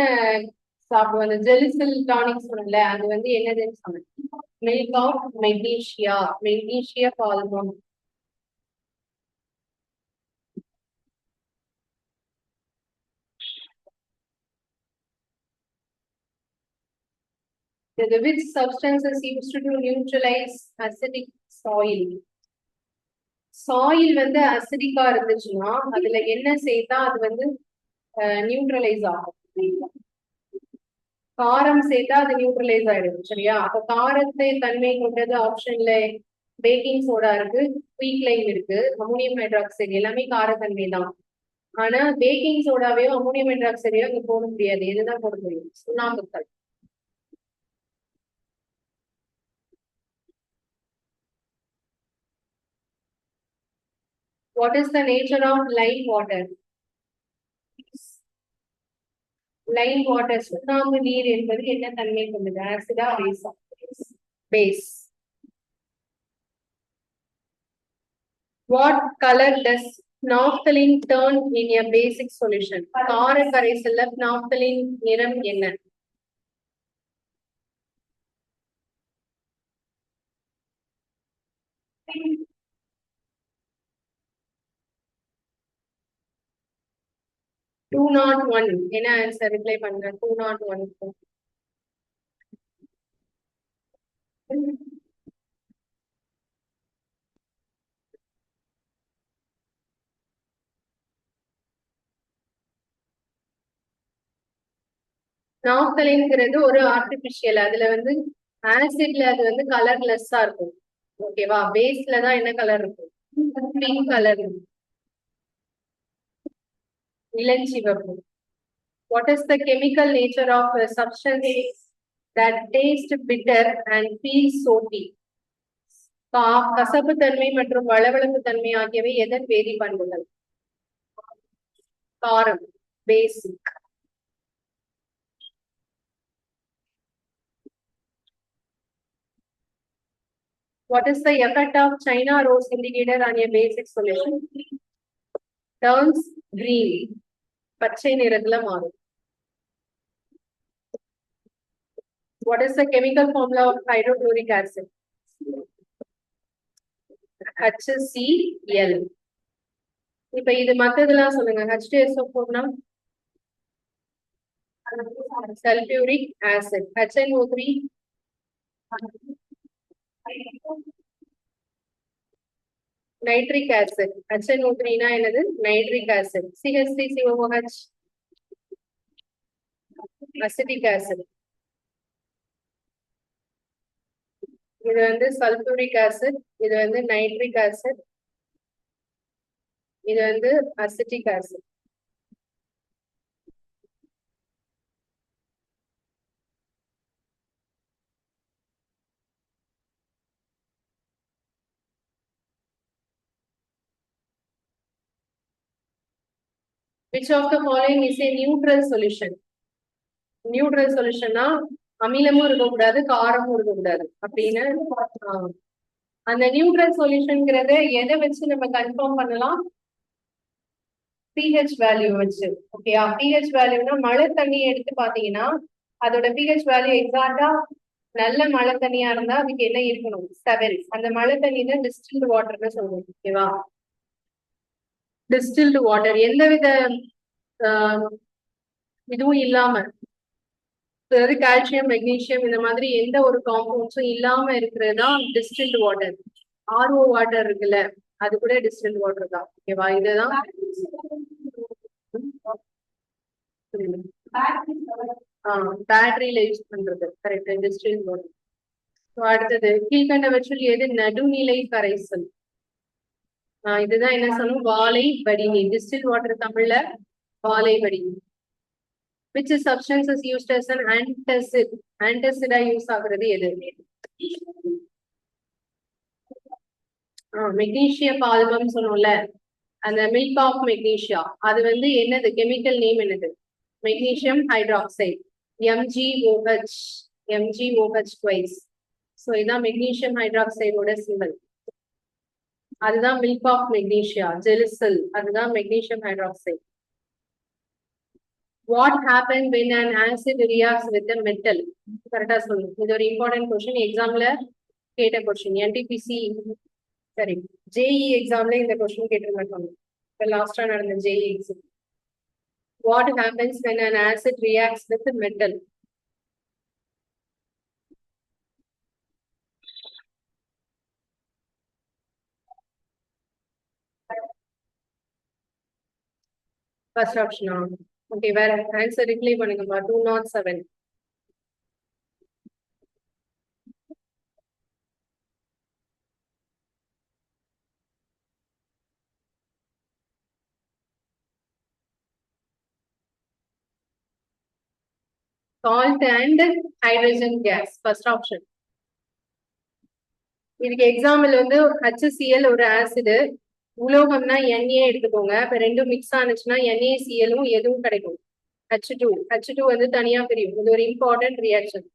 சாப்பிடுவோம்? அந்த ஜெலிசில் டானிக் சொன்னல, அது வந்து என்னதுன்னு சொன்னேன். மில்க் ஆஃப் மெக்னீஷியா, மெக்னீஷியா பால்மம். Which substance is used to neutralize acidic soil? Soil வந்து அசிடிக்கா இருந்துச்சுன்னா அதுல என்ன செய்தா அது வந்து நியூட்ரலைஸ் ஆகும். காரம் சேர்த்தா அது நியூட்ரலைஸ் ஆயிடும். சரியா? அப்ப காரத்தை தன்மை கொண்டது ஆப்ஷன்ல பேக்கிங் சோடா இருக்கு, குயிக் லைம் இருக்கு, அமோனியம் ஹைட்ராக்சைடு, எல்லாமே காரத்தன்மை தான். ஆனா பேக்கிங் சோடாவையோ அமோனியம் ஹைட்ராக்சைடையோ இங்க போட முடியாது. எதுதான் போட முடியும்? சுண்ணாம்புக்கல். What is the nature of lime water? Lime water, சுண்ணாம்பு நீர் என்பது என்ன தன்மை கொண்டது? ஆசிடா, பேஸா? Base. What color does naphthalene turn in a basic solution? கார கரைசல்ல naphthalene நிறம் என்ன? Two not one. என்ன ஆன்சர் ரிப்ளை பண்ண? 201. நாப்தலின்ங்கிறது ஒரு ஆர்டிபிஷியல். அதுல வந்து ஆசிட்ல அது வந்து கலர்லெஸ்ஸா இருக்கும். ஓகேவா? பேஸ்ல தான் என்ன கலர் இருக்கும்? பிங்க் கலர், இளஞ்சிவப்பு. What is the chemical nature of a substance that tastes bitter and feels soapy? கசப்பு தன்மை மற்றும் வளவளப்பு தன்மை ஆகியவை எதன் வேதி பண்புகள்? காரம், பேசிக். What is the effect of China rose indicator on a basic solution? Turns green. பச்சை நிறத்துல மாறும். What is the chemical formula of hydrochloric acid? HCl. இப்ப இது மத்ததெல்லாம் சொல்லுங்க. H2SO4 னா sulfuric acid. HNO3 nitric acid. HNO3 னா என்னது? nitric acid. CH3COOH acetic acid. இது வந்து sulfuric acid, இது வந்து nitric acid, இது வந்து acetic acid. Which of the following is a neutral solution? Neutral solution னா அமிலமும் இருக்கக்கூடாது, காரமும் இருக்கக்கூடாது அப்படின்னு. அந்த நியூட்ரல் சொல்யூஷன்ங்கிறத எதை வச்சு நம்ம கன்ஃபார்ம் பண்ணலாம்? pH வேல்யூ வச்சு. ஓகேயா? pH வேல்யூனா மழை தண்ணியை எடுத்து பாத்தீங்கன்னா அதோட pH வேல்யூ எக்ஸாக்டா நல்ல மழை தண்ணியா இருந்தா அதுக்கு என்ன இருக்கணும்? 7. அந்த மழை தண்ணி தான் டிஸ்டில்டு வாட்டர்னு சொல்லுவோம். ஓகேவா? டிஸ்டில்டு வாட்டர் எந்தவித இதுவும் இல்லாம, அதாவது கால்சியம், மெக்னீசியம் இந்த மாதிரி எந்த ஒரு காம்பவுண்ட்ஸும் இல்லாம இருக்கிறது தான் டிஸ்டில்டு வாட்டர். RO வாட்டர் இருக்குல்ல, அது கூட டிஸ்டில்டு வாட்டர் தான். ஓகேவா? இதுதான் பேட்டரியில யூஸ் பண்றது. Correct, distilled water. அடுத்தது கீழ்கண்டவற்றில் எது நடுநிலை கரைசல்? இதுதான் என்ன சொல்லும்? வாழை வடிநீர். டிஸ்டில்டு வாட்டர் தமிழ்ல வாழை வடிநீர். Which substance is used as an antacid? Antacid use ஆகுறது எது? மெக்னீசியா பால்மம் சொன்னோம்ல, அந்த மில்க் ஆஃப் மெக்னீசியா அது வந்து என்னது, கெமிக்கல் நேம் என்னது? Magnesium hydroxide, MgOH, MgOH twice. So இதான் மெக்னீசியம் ஹைட்ராக்சைடோட சிம்பல். அதுதான் மில்க் ஆஃப் மெக்னீசியா, ஜெலிசல், அதுதான் magnesium hydroxide. What happens when an acid reacts with a metal? கரெக்டா சொல்லுங்க. இது ஒரு இம்பார்ட்டன்ட் கொஸ்டின், எக்ஸாம்ல கேட்ட கொஸ்டின். NTPC சரி JE எக்ஸாம்ல இந்த கொஸ்டின் கேட்டிருந்தாங்க. இப்போ லாஸ்டா நடந்த JE exam. What happens when an acid reacts with a metal? First ஆப்ஷனா? ஓகே, வேற ஆன்சர் ரிப்ளை பண்ணுங்கம்மா. 207. Salt and hydrogen gas, first option. இதுக்கு எக்ஸாம்பிள் வந்து HCl ஒரு ஆசிட், உலோகம்னா Na எடுத்துக்கோங்க. இப்ப ரெண்டும் மிக்ஸ் ஆனிச்சுன்னா NaClவும் எதுவும் கிடைக்கும், H2 வந்து தனியா பிரியும். இது ஒரு இம்பார்ட்டன்ட் ரியாக்ஷன்.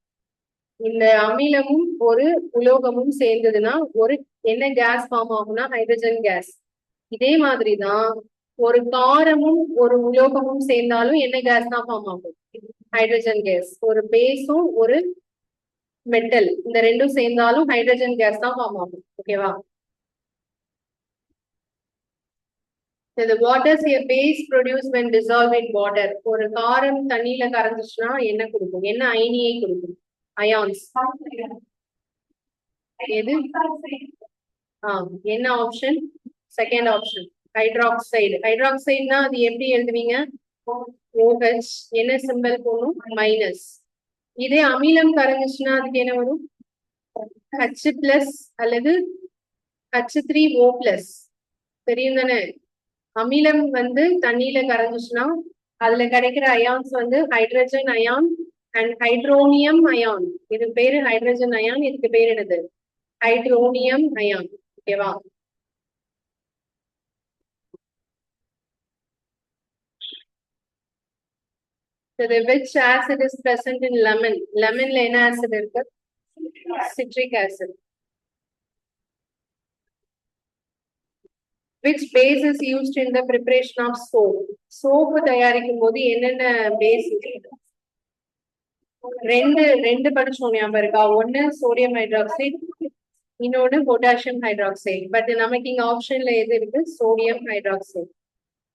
இந்த அமிலமும் ஒரு உலோகமும் சேர்ந்ததுன்னா ஒரு என்ன கேஸ் ஃபார்ம் ஆகும்னா ஹைட்ரஜன் கேஸ். இதே மாதிரிதான் ஒரு காரமும் ஒரு உலோகமும் சேர்ந்தாலும் என்ன கேஸ் தான் ஃபார்ம் ஆகும், ஹைட்ரஜன் கேஸ். ஒரு பேஸும் ஒரு மெட்டல் இந்த ரெண்டும் சேர்ந்தாலும் ஹைட்ரஜன் கேஸ் தான் ஃபார்ம் ஆகும். ஓகேவா? What does a base produce when dissolved in water? ஒரு காரம் தண்ணியில கரைஞ்சிச்சுன்னா என்ன கொடுக்கும், என்ன அயனியை கொடுக்கும்? அயான்ஸ். எது? என்ன ஆப்ஷன்? Second option, hydroxide. ஹைட்ராக்சைடுனா அது எப்படி எழுதுவீங்க? OH. என்ன சிம்பல் போடணும்? மைனஸ். இதே அமிலம் கரைஞ்சிச்சுன்னா அதுக்கு என்ன வரும்? H+ அல்லது H3O+. தெரியும் தானே? அமிலம் வந்து தண்ணியில கரைஞ்சிச்சுன்னா அதுல கிடைக்கிற அயான்ஸ் வந்து hydrogen ion and hydronium ion. இது பேரு ஹைட்ரஜன் அயான், இதுக்கு பேர் என்னது? Hydronium ion. ஓகேவா? Which acid is present in lemon? Lemonல என்ன ஆசிட் இருக்கு? Citric acid. Which base is used in the preparation of soap? Soap தயாரிக்கும் போது என்னென்ன பேஸ்? ரெண்டு படிச்சோம் ஞாபகம் இருக்கா? ஒன்னு சோடியம் ஹைட்ராக்சைடு, இன்னொன்னு பொட்டாசியம் ஹைட்ராக்சைடு. பட் நமக்கு இங்க ஆப்ஷன்ல எது இருக்கு? Sodium hydroxide.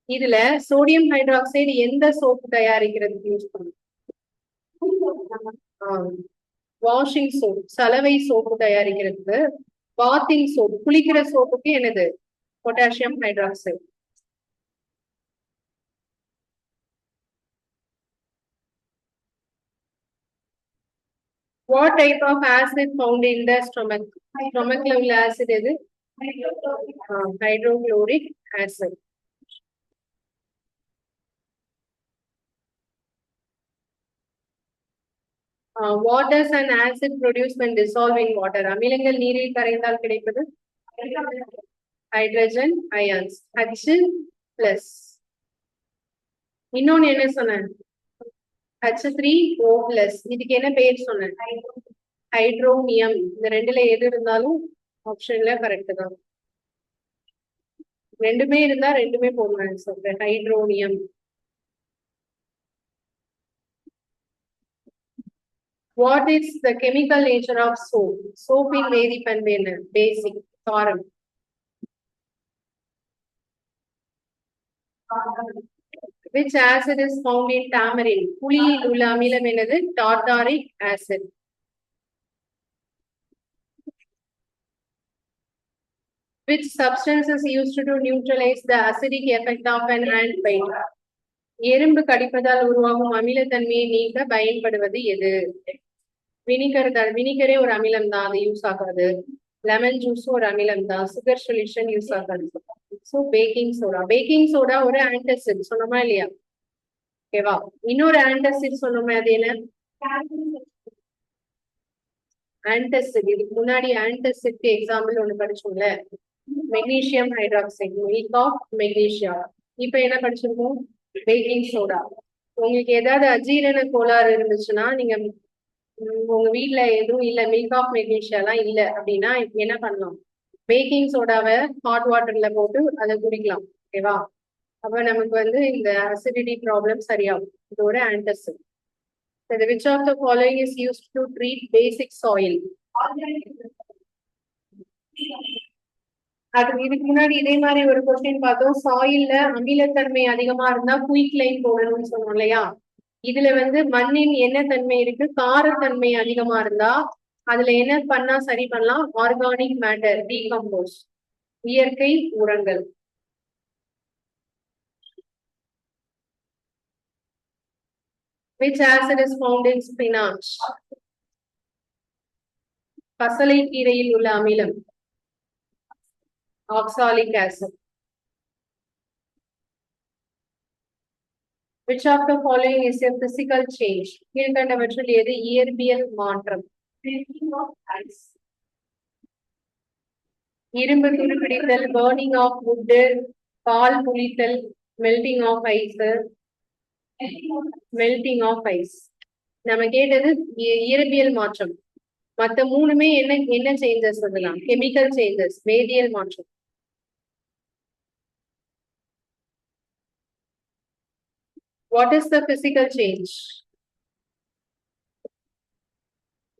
இதுல சோடியம் ஹைட்ராக்சைடு எந்த சோப்பு தயாரிக்கிறதுக்கு யூஸ் பண்ணும்? வாஷிங் சோப், சலவை சோப்பு தயாரிக்கிறதுக்கு. பாத்திங் சோப், குளிக்கிற சோப்புக்கு என்னது? Potassium hydroxide. What type of acid found in the stomach? Stomachல உள்ள ஆசிட் எது? Hydrochloric acid. What does an acid produce when dissolved in water? அமிலங்கள் நீரில் கரைந்தால் கிடைப்பது ஹைட்ரஜன் அயான்ஸ், H+. இன்னொன்னு என்ன சொன்னேன்? H3O+. இதுக்கு என்ன பேர் சொன்னேன்? ஹைட்ரோனியம். இந்த ரெண்டுல எது இருந்தாலும் ஆப்ஷன்ல கரெக்ட் தான். ரெண்டுமே இருந்தா ரெண்டுமே போடலாம் சொல்றேன். Hydronium. What is the chemical nature of soap? Soap in வேதிப்பண்பு என்ன? பேசிக், காரம். Which acid is found in tamarind? புளியில் உள்ள அமிலம் என்னது? tartaric acid. Which substance is used to neutralize the acidic effect of an ant bite? எறும்பு கடிப்பதால் உருவாகும் அமிலத்தன்மையை நீக்க பயன்படுவது எது? வினிகரே ஒரு அமிலம் தான், அது யூஸ் ஆகாது. லெமன் ஜூஸ் ஒரு அமிலம் தான், சுகர் சொல்யூஷன் யூஸ் ஆகாது. So packing soda. Baking soda ஒரு ஆன்டாசிட் சொன்னோமா இல்லையா? ஓகேவா? இன்னொரு ஆன்டாசிட் சொன்னோமே, அது என்ன? ஆன்டசிட், இதுக்கு முன்னாடி ஆன்டசிட்க்கு எக்ஸாம்பிள் ஒண்ணு படிச்சோம்ல, magnesium hydroxide, milk of magnesia. இப்ப என்ன படிச்சிருக்கோம்? Baking soda. உங்களுக்கு ஏதாவது அஜீரண கோளாறு இருந்துச்சுன்னா, நீங்க உங்க வீட்ல எதுவும் இல்ல, மில்க் ஆஃப் மெக்னீசியா எல்லாம் இல்ல அப்படின்னா என்ன பண்ணலாம்? பேக்கிங் சோடாவை ஹாட் வாட்டர்ல போட்டு அதை குடிக்கலாம். ஓகேவா? அப்ப நமக்கு வந்து இந்த அசிடிட்டி ப்ராப்ளம் சரியாகும். இது ஒரு ஆன்டசிட். Which of the following is used to treat basic soil? அது இதுக்கு முன்னாடி இதே மாதிரி ஒரு கொஸ்டின் பார்த்தோம். சாயில்ல அமிலத்தன்மை அதிகமா இருந்தா குயிக் லைன் போடணும்னு சொன்னோம் இல்லையா? இதுல வந்து மண்ணின் என்ன தன்மை இருக்கு? காரத்தன்மை அதிகமா இருந்தா அதுல என்ன பண்ணா சரி பண்ணலாம்? ஆர்கானிக் மேட்டர் டீகம்போஸ், இயற்கை உரங்கள். Which acid is found in spinach? பசலை கீரையில் உள்ள அமிலம் oxalic acid. Which of the following is a physical change? கீழ்கண்டவற்றில் எது இயற்பியல் மாற்றம்? இரும்பு துருப்பிடித்தல், burning of wood, ball புளித்தல், melting of ice. melting of ice. நம்ம கேட்டது இயற்பியல் மாற்றம். மத்த மூணுமே என்ன என்ன சேஞ்சஸ் சொல்லலாம்? கெமிக்கல் சேஞ்சஸ், வேதியியல் மாற்றம். What is the physical change?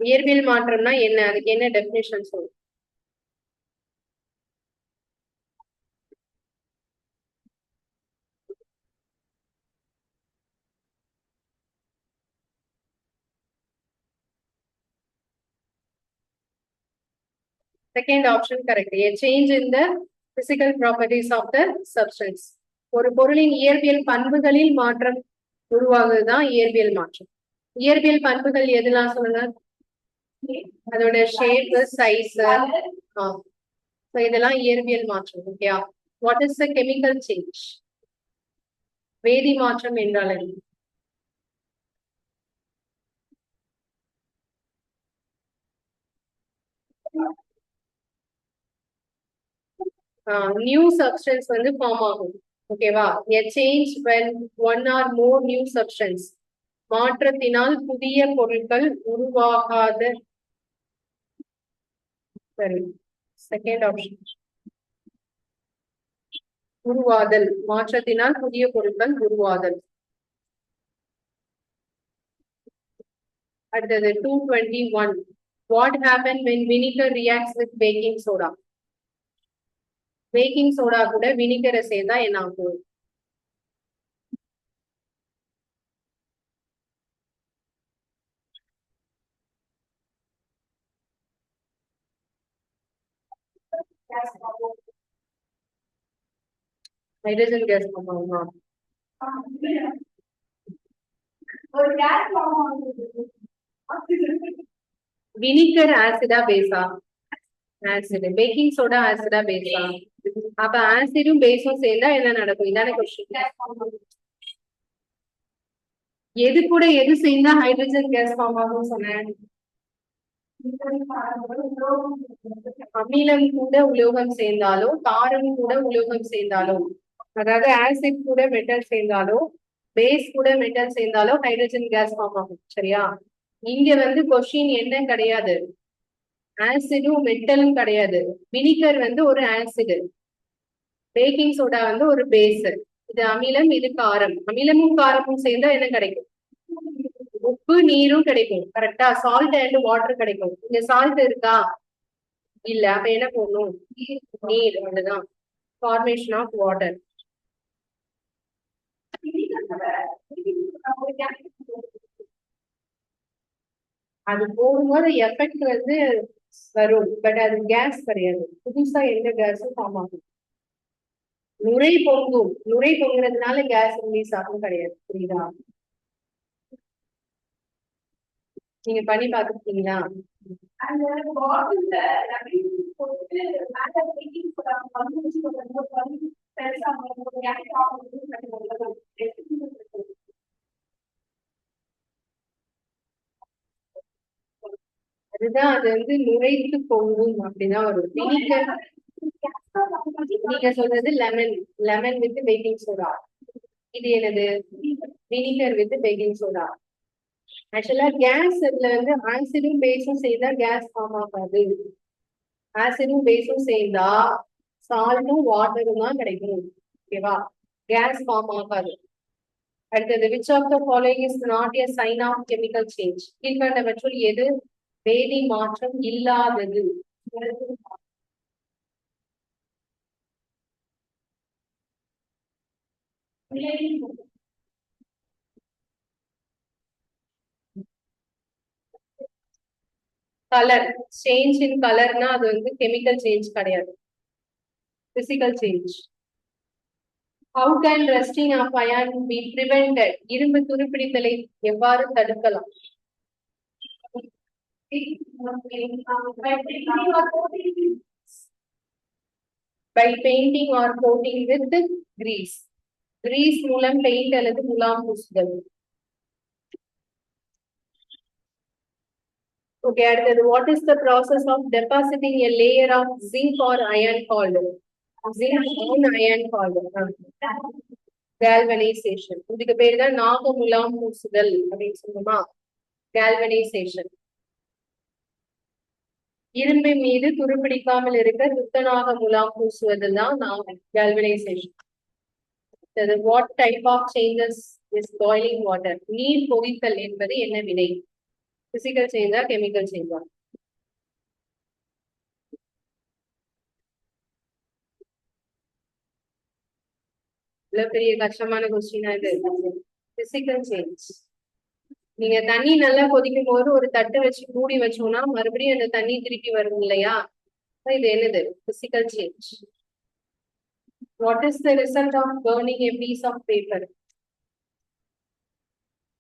இயற்பியல் மாற்றம்னா என்ன? அதுக்கு என்ன டெஃபினிஷன் சொல்லு? Second option correct. A change in the physical properties of the substance. ஒரு பொருளின் இயற்பியல் பண்புகளில் மாற்றம் உருவாகுதுதான் இயற்பியல் மாற்றம். இயற்பியல் பண்புகள் எதுலாம் சொல்லுங்க? அதோட ஷேப், சைஸ், இதெல்லாம் இயற்பியல் மாற்றம். ஓகேயா? What is the chemical change? வேதி மாற்றம் என்றால் என்ன? நியூ சப்ஸ்டன்ஸ் வந்து ஃபார்ம் ஆகும். ஓகேவா? A change when one or more new substance. மாற்றத்தினால் புதிய பொருட்கள் உருவாகாத. சரி, செகண்ட் ஆப்ஷன். உருவாதல், மாற்றத்தினால் புதிய பொருட்கள் உருவாதல். அடுத்தது 221. What happened when vinegar reacts with baking soda? Baking soda கூட வினிகரை சேர்ந்தா என்ன ஆகும்? ஹைட்ரஜன் கேஸ் ஃபார்ம் ஆகுமா? வினிகர் ஆசிடா பேஸா? ஆசிட். பேக்கிங் சோடா ஆசிடா பேஸா? அப்ப ஆசிடும் பேஸும் சேர்ந்தா என்ன நடக்கும்? இதான கொஸ்டின். எது கூட எது சேர்ந்தா ஹைட்ரஜன் கேஸ் ஃபார்ம் ஆகும் சொன்னேன்? அமிலம் கூட உலோகம் சேர்ந்தாலோ, காரம் கூட உலோகம் சேர்ந்தாலோ, அதாவது ஆசிட் கூட மெட்டல் சேர்ந்தாலோ, பேஸ் கூட மெட்டல் சேர்ந்தாலோ ஹைட்ரஜன் கேஸ் ஃபார்ம் ஆகும். சரியா? இங்க வந்து கொஸ்டின் என்ன கிடையாது, ஆசிடும் மெட்டலும் கிடையாது. வினிகர் வந்து ஒரு ஆசிடு, பேக்கிங் சோடா வந்து ஒரு பேஸ். இது அமிலம், இது காரம். அமிலமும் காரமும் சேர்ந்தா என்ன கிடைக்கும்? உப்பு நீரும் கிடைக்கும். கரெக்டா? சால்ட் அண்ட் வாட்டர் கிடைக்கும். இங்க சால்ட் இருக்கா? இல்ல. அப்ப என்ன போடணும்? நீர். அதுதான் ஃபார்மேஷன் ஆஃப் வாட்டர். அது போடும்போது எஃபெக்ட் வந்து வரும், பட் அது கேஸ் கிடையாது. புதுசா எந்த கேஸும் ஃபார்ம் ஆகும். நுரை பொங்கும், நுரை பொங்குறதுனால கேஸ் ரிலீஸ் ஆகும் கிடையாது. புரியுதா? நீங்க பண்ணி பாத்துக்கிட்டீங்களா? அது அதுதான் அது வந்து நுரைத்து பொங்கும் அப்படிதான் வரும். வினிகர் நீங்க சொல்றது lemon, lemon with baking soda. இது என்னது? Vinegar with baking soda. ஆக்சுவலா கேஸ் இதுல வந்து ஆசிடும் பேஸும் சேர்ந்தா கேஸ் ஃபார்ம் ஆகாது. ஆசிடும் பேஸும் சேர்ந்தா சால்ட்டும் வாட்டரும் தான் கிடைக்கும். ஓகேவா? கேஸ் ஃபார்ம் ஆகாது. அடுத்தது which of the following is not a sign of chemical change? கீழ்கண்டவற்றுள் எது வேதி மாற்றம் இல்லாதது? கலர் சேஞ்ச் இன் கலர்னா அது வந்து கெமிக்கல் சேஞ்ச் கிடையாது, physical change. How can rusting of iron be prevented? இரும்பு துருப்பிடித்தலை எவ்வாறு தடுக்கலாம்? By painting or coating with grease. Grease மூலம் பெயிண்ட் அல்லது முலாம் பூசுதல். Okay, அடுத்தது what is the process of depositing a layer of zinc or iron called? Zinc on iron called galvanization. இதுக்கு பேரு தான் நாக முலாம் பூசுதல் அப்படின்னு சொல்லுமா? galvanization. இரும்பு மீது துருப்பிடிக்காமல் இருக்க துத்தநாக முலாம் பூசுவதில் தான் galvanization. What type of changes is boiling water? நீர் கொதித்தல் என்பது என்ன வினை? பிசிக்கல் சேஞ்சா கெமிக்கல் சேஞ்சா? இவ்வளவு பெரிய கஷ்டமான கொஸ்டினா இது. Physical change. நீங்க தண்ணி நல்லா கொதிக்கும் போது ஒரு தட்டு வச்சு மூடி வச்சோம்னா மறுபடியும் அந்த தண்ணி திருப்பி வரும் இல்லையா? இது என்னது? Physical change. What is the result of burning a piece of paper?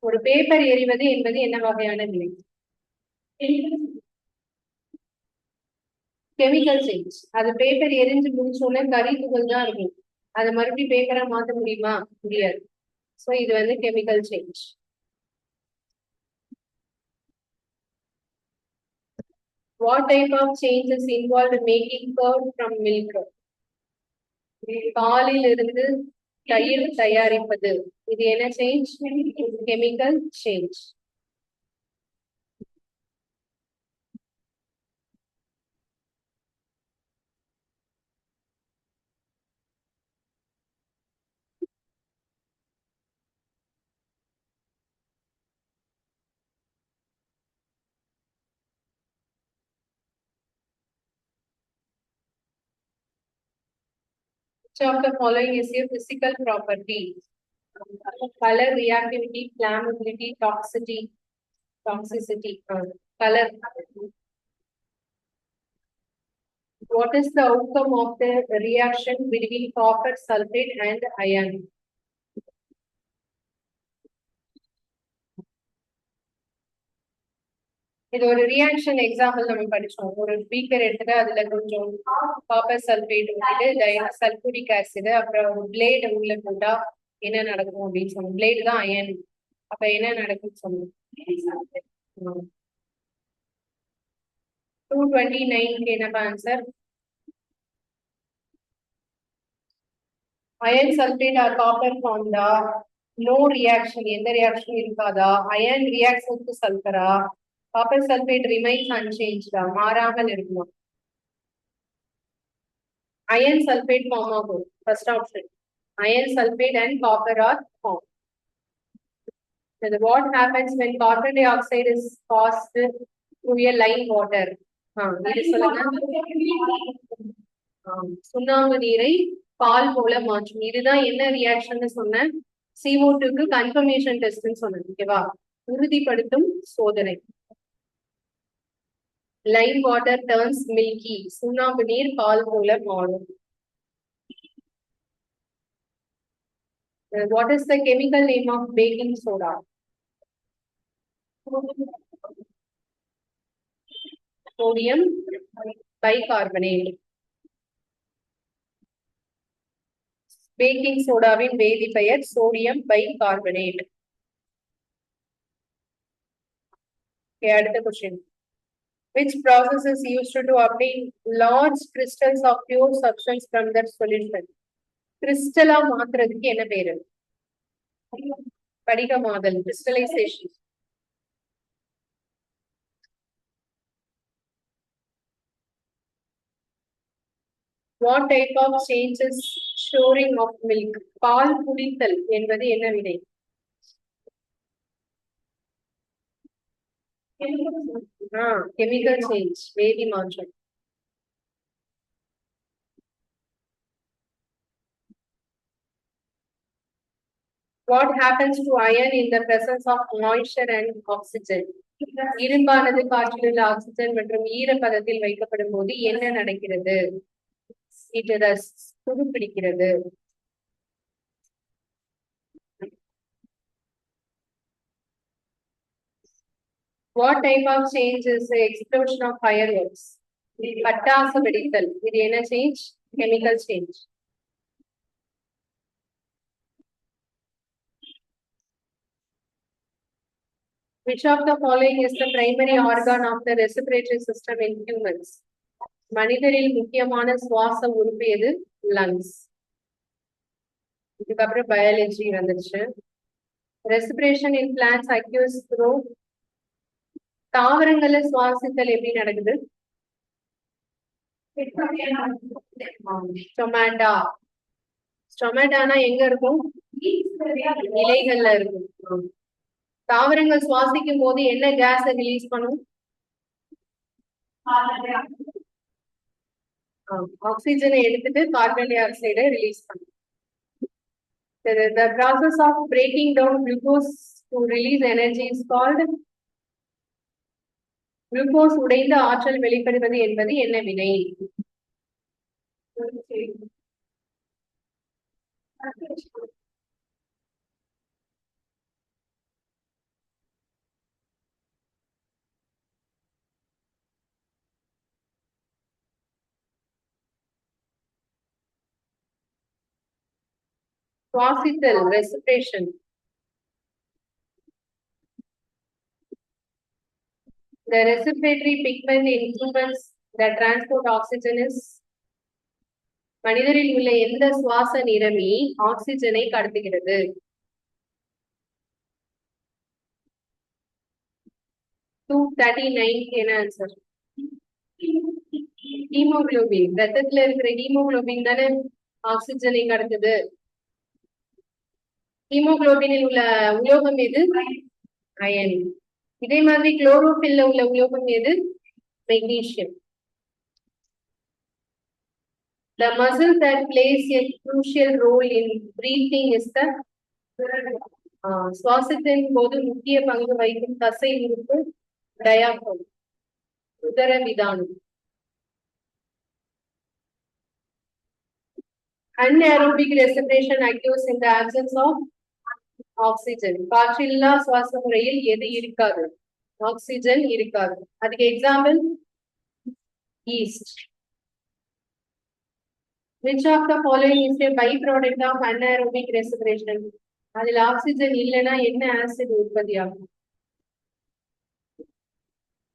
ஒரு பேப்பர் எரிவது என்பது என்ன வகையான வினை? Chemical change. அது பேப்பர் எரிஞ்சு முடிச்சோன்னே கரி துகள் தான் இருக்கும். அதை மறுபடியும் பேப்பரா மாத்த முடியுமா? முடியாது. சோ இது வந்து chemical change. What type of change is involved in making curd from milk? பாலில் இருந்து தயிர் தயாரிப்பது. இது என்ன change? Chemical change. Which of the following is a physical property? Color, reactivity, flammability, toxicity. Color. What is the outcome of the reaction between copper sulfate and iron? இது ஒரு reaction example நம்ம படிச்சோம். ஒரு பீக்கர் எடுத்துட்டு அதுல கொஞ்சம் copper sulphate ஊற்றிட்டு sulphuric acid அப்புறம் ஒரு பிளேடு உள்ள போட்டா என்ன நடக்கும் அப்படின்னு சொன்னோம். பிளேடு தான் அயன். அப்ப என்ன நடக்கும்னு சொன்னோம். 229 என்னப்பா answer? Iron sulphate or copper ஃபார்ம்டா? No reaction. எந்த ரியாக்ஷன் இருக்காதா? அயன் ரியாக்ட்ஸ் வித் சல்பரா? காப்பர் சல்பேட் ரிமைன்ஸ் அன்சேஞ்ச்டா, மாறாமல் இருக்குமா? அயன் சல்பேட் ஃபார்ம் ஆகும். First option iron sulfate and copper are formed. So what happens when carbon dioxide is passed through a lime water? சுண்ணாம்பு நீரை பால் போல மாற்றும். இதுதான் என்ன ரியாக்ஷன் சொன்னேன்? CO2க்கு கன்ஃபர்மேஷன் டெஸ்ட்னு சொன்னேன். ஓகேவா? உறுதிப்படுத்தும் சோதனை. Lime water turns milky. சுண்ணாம்பு நீர் பால் போல மாறும். What is the chemical name of baking soda? Sodium bicarbonate. Baking sodaவின் வேதிப்பெயர் sodium bicarbonate. அடுத்த question. Which process is used to obtain large crystals of pure substance from that solution? கிறிஸ்டலா மாத்துறதுக்கு என்ன பேரு? படிகமாதல், crystallization. What type of change is storing of milk? பால் புளித்தல் என்பது என்ன வினை? chemical change, வேதி மாற்றம். What happens to iron in the presence of moisture and oxygen? இரும்பானது காற்றில் உள்ள ஆக்சிஜன் மற்றும் ஈரப்பதத்தில் வைக்கப்படும் போது என்ன நடக்கிறது? துருப்பிடிக்கிறது. What type of change is the explosion of fireworks? பட்டாசு வெடித்தல். இது என்ன change? Chemical change. Which of the following is the primary organ of the respiratory system in humans? மனிதரில் முக்கியமான சுவாச உறுப்பு எது? lungs. இதுக்கப்புறம் பயாலஜி வந்துருச்சு. Respiration in plants occurs through. தாவரங்கள்ல சுவாசித்தல் எப்படி நடக்குது? ஸ்டொமேட்டா. ஸ்டொமேட்டானா எங்க இருக்கும்? இலைகள்ல இருக்கும். தாவரங்கள் சுவாசிக்கும் போது என்ன கேஸ் ரிலீஸ் பண்ணும்? ஆக்சிஜனை எடுத்துட்டு கார்பன் டை ஆக்சைடை ரிலீஸ் பண்ணும். The process of breaking down glucose to release energy is called. Glucose உடைந்து ஆற்றல் வெளிப்படுவது என்பது என்ன வினை? சுவாசித்தல், respiration. The respiratory pigment in humans that transport oxygen is. மனிதரில் உள்ள எந்த சுவாச நிறமி ஆக்சிஜனை கடத்துகிறது? 239 என்ன ஆன்சர்? ஹீமோகுளோபின். ரத்தத்துல இருக்கிற ஹீமோகுளோபின் தானே ஆக்சிஜனை கடத்துது. ஹீமோகுளோபினில் உள்ள உலோகம் எது? அயன். இதே மாதிரி குளோரோபில்ல உள்ள உலோகம் எது? Magnesium. The muscle that plays a crucial role in breathing is the. சுவாசத்தின் போது முக்கிய பங்கு வகிக்கும் தசை உறுப்பு டயாஃப்ராம், உதரவிதானம். Anaerobic respiration occurs in the absence of oxygen. காற்றில்லா சுவாச முறையில் எது இருக்காது? ஆக்சிஜன் இருக்காது. அதுக்கு example yeast. Which of the following is a byproduct of anaerobic respiration? அதில் ஆக்சிஜன் இல்லைன்னா என்ன ஆசிட் உற்பத்தி ஆகும்?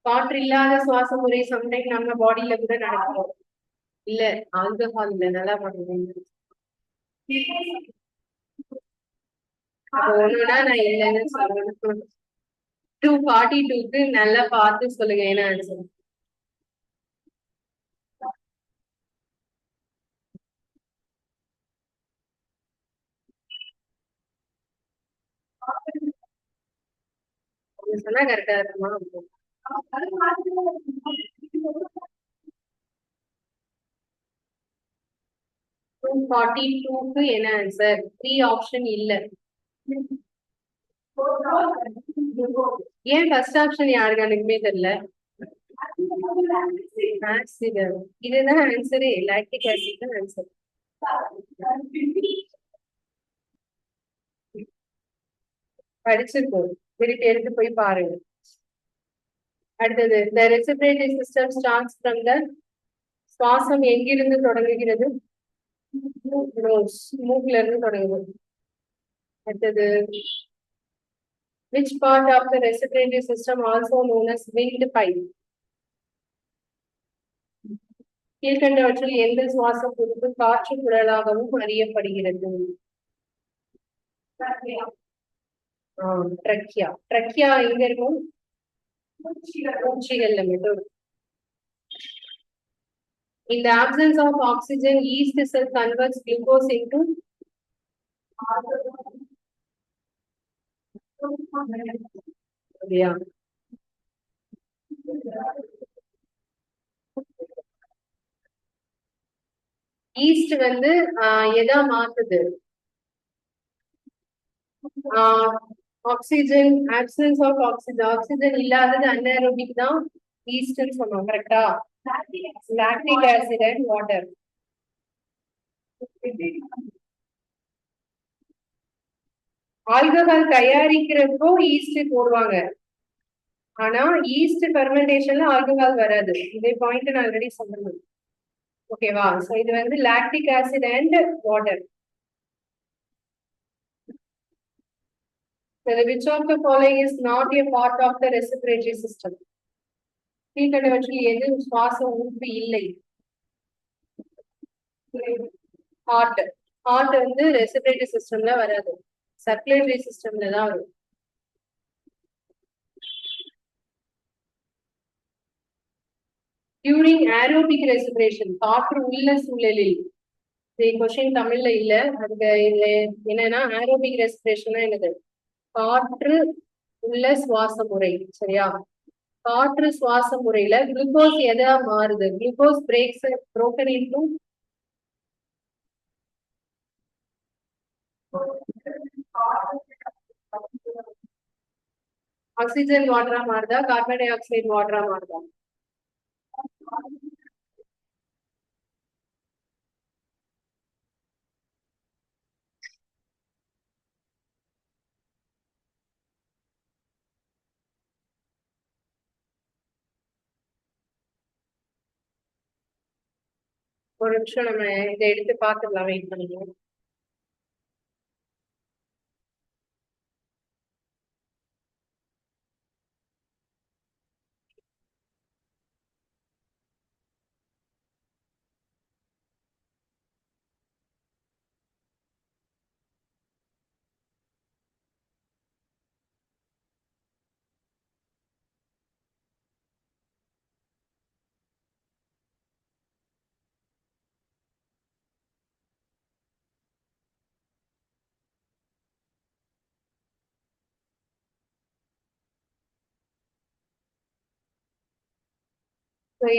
காற்று இல்லாத சுவாச முறை சம்டைம் நம்ம பாடியில கூட நடக்கும். இல்ல ஆல்கஹால் இல்ல, நல்லா பண்ணுங்க. ஒண்ணுனா நான் இல்லைன்னு சொல்லணும். 242க்கு நல்லா பார்த்து சொல்லுங்க என்ன ஆன்சர். சொன்னா கரெக்டா இருக்குமா? 242க்கு என்ன ஆன்சர்? 3 ஆப்ஷன் இல்ல. ஏன் ஃபர்ஸ்ட் ஆப்ஷன் யாருக்கு எனக்குமே தெரியல. இதுதான் ஆன்சரே. லாக்டிக் ஆசிட் தான் ஆன்சர். படிச்சிருக்கோம், திருப்பி எடுத்து போய் பாருங்க. அடுத்தது, the respiratory system starts from the. சுவாசம் எங்கிருந்து தொடங்குகிறது? மூக்குல இருந்து தொடங்குது. அடுத்தது, which part of the respiratory system also known as windpipe? கீழ்கண்டவற்றில் எந்த சுவாச உறுப்பு காற்று குழலாகவும் அறியப்படுகிறது? ட்ரக்கியா. ட்ரக்கியா எங்க இருக்கும்? மூச்சுகள்ல மட்டும். In the absence of oxygen, yeast cell converts glucose into yeah. Yeast வந்து எதா மாத்துது? Oxygen, absence of oxygen, oxygen இல்லாதது அன்ஏரோபிக் தான் ஈஸ்ட்னு சொன்னோம். கரெக்டா? Lactic acid and water. Alcohol தயாரிக்கிறப்போ ஈஸ்ட் போடுவாங்க. ஆனா ஈஸ்ட் ஃபெர்மெண்டேஷன்ல ஆல்கஹால் வராது. இதே பாயிண்ட் நான் ஆல்ரெடி சொன்னேன். ஓகேவா? சோ இது வந்து lactic acid and water. Which of the following is not a part of the respiratory system? கீழ்கண்டவற்றில் எது சுவாச உறுப்பு இல்லை? ஹார்ட். ஹார்ட் வந்து ரெஸ்பிரேட்டரி சிஸ்டம்ல வராது, சர்க்குலேட்டரி சிஸ்டம்ல தான் வரும். During aerobic respiration, காற்று உள்ள சூழலில், கொஸ்டின் தமிழ்ல இல்ல, அதுக்கு என்னன்னா ஏரோபிக் ரெஸ்பிரேஷன் என்னது? காற்று உள்ள சுவாச முறை. சரியா? காற்று சுவாச முறையில குளுக்கோஸ் எதா மாறுது? குளுக்கோஸ் broken into ஆக்சிஜன் வாட்டரா மாறுதா, கார்பன் டை ஆக்சைடு வாட்டரா மாறுதா? ஒரு நிமிஷம் நம்ம இதை எடுத்து பார்த்துக்கலாம், வெயிட் பண்ணுங்க.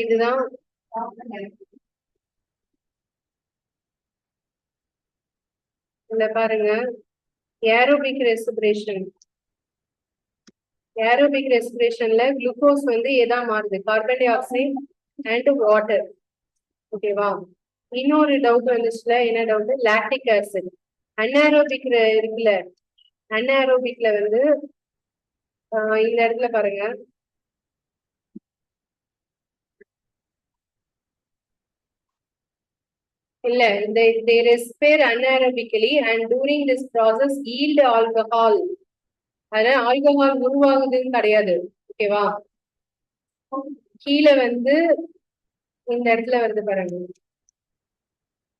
இதுதான் இல்ல பாருங்க, ஏரோபிக் ரெஸ்பிரேஷன். ஏரோபிக் ரெஸ்பிரேஷன்ல குளுக்கோஸ் வந்து எதா மாறுது? Carbon dioxide and water. ஓகேவா? இன்னொரு டவுட் வந்துச்சுல, என்ன டவுட்? Lactic acid. அன்ஏரோபிக் இருக்குல்ல, அன்ஏரோபிக்ல வந்து இந்த இடத்துல பாருங்க, இல்ல they respire anaerobically and during this process yield alcohol. அதனால ஆல்கஹால் உருவாகுதுன்னு கிடையாது. ஓகேவா? கீழே வந்து இந்த இடத்துல வருது பாருங்க,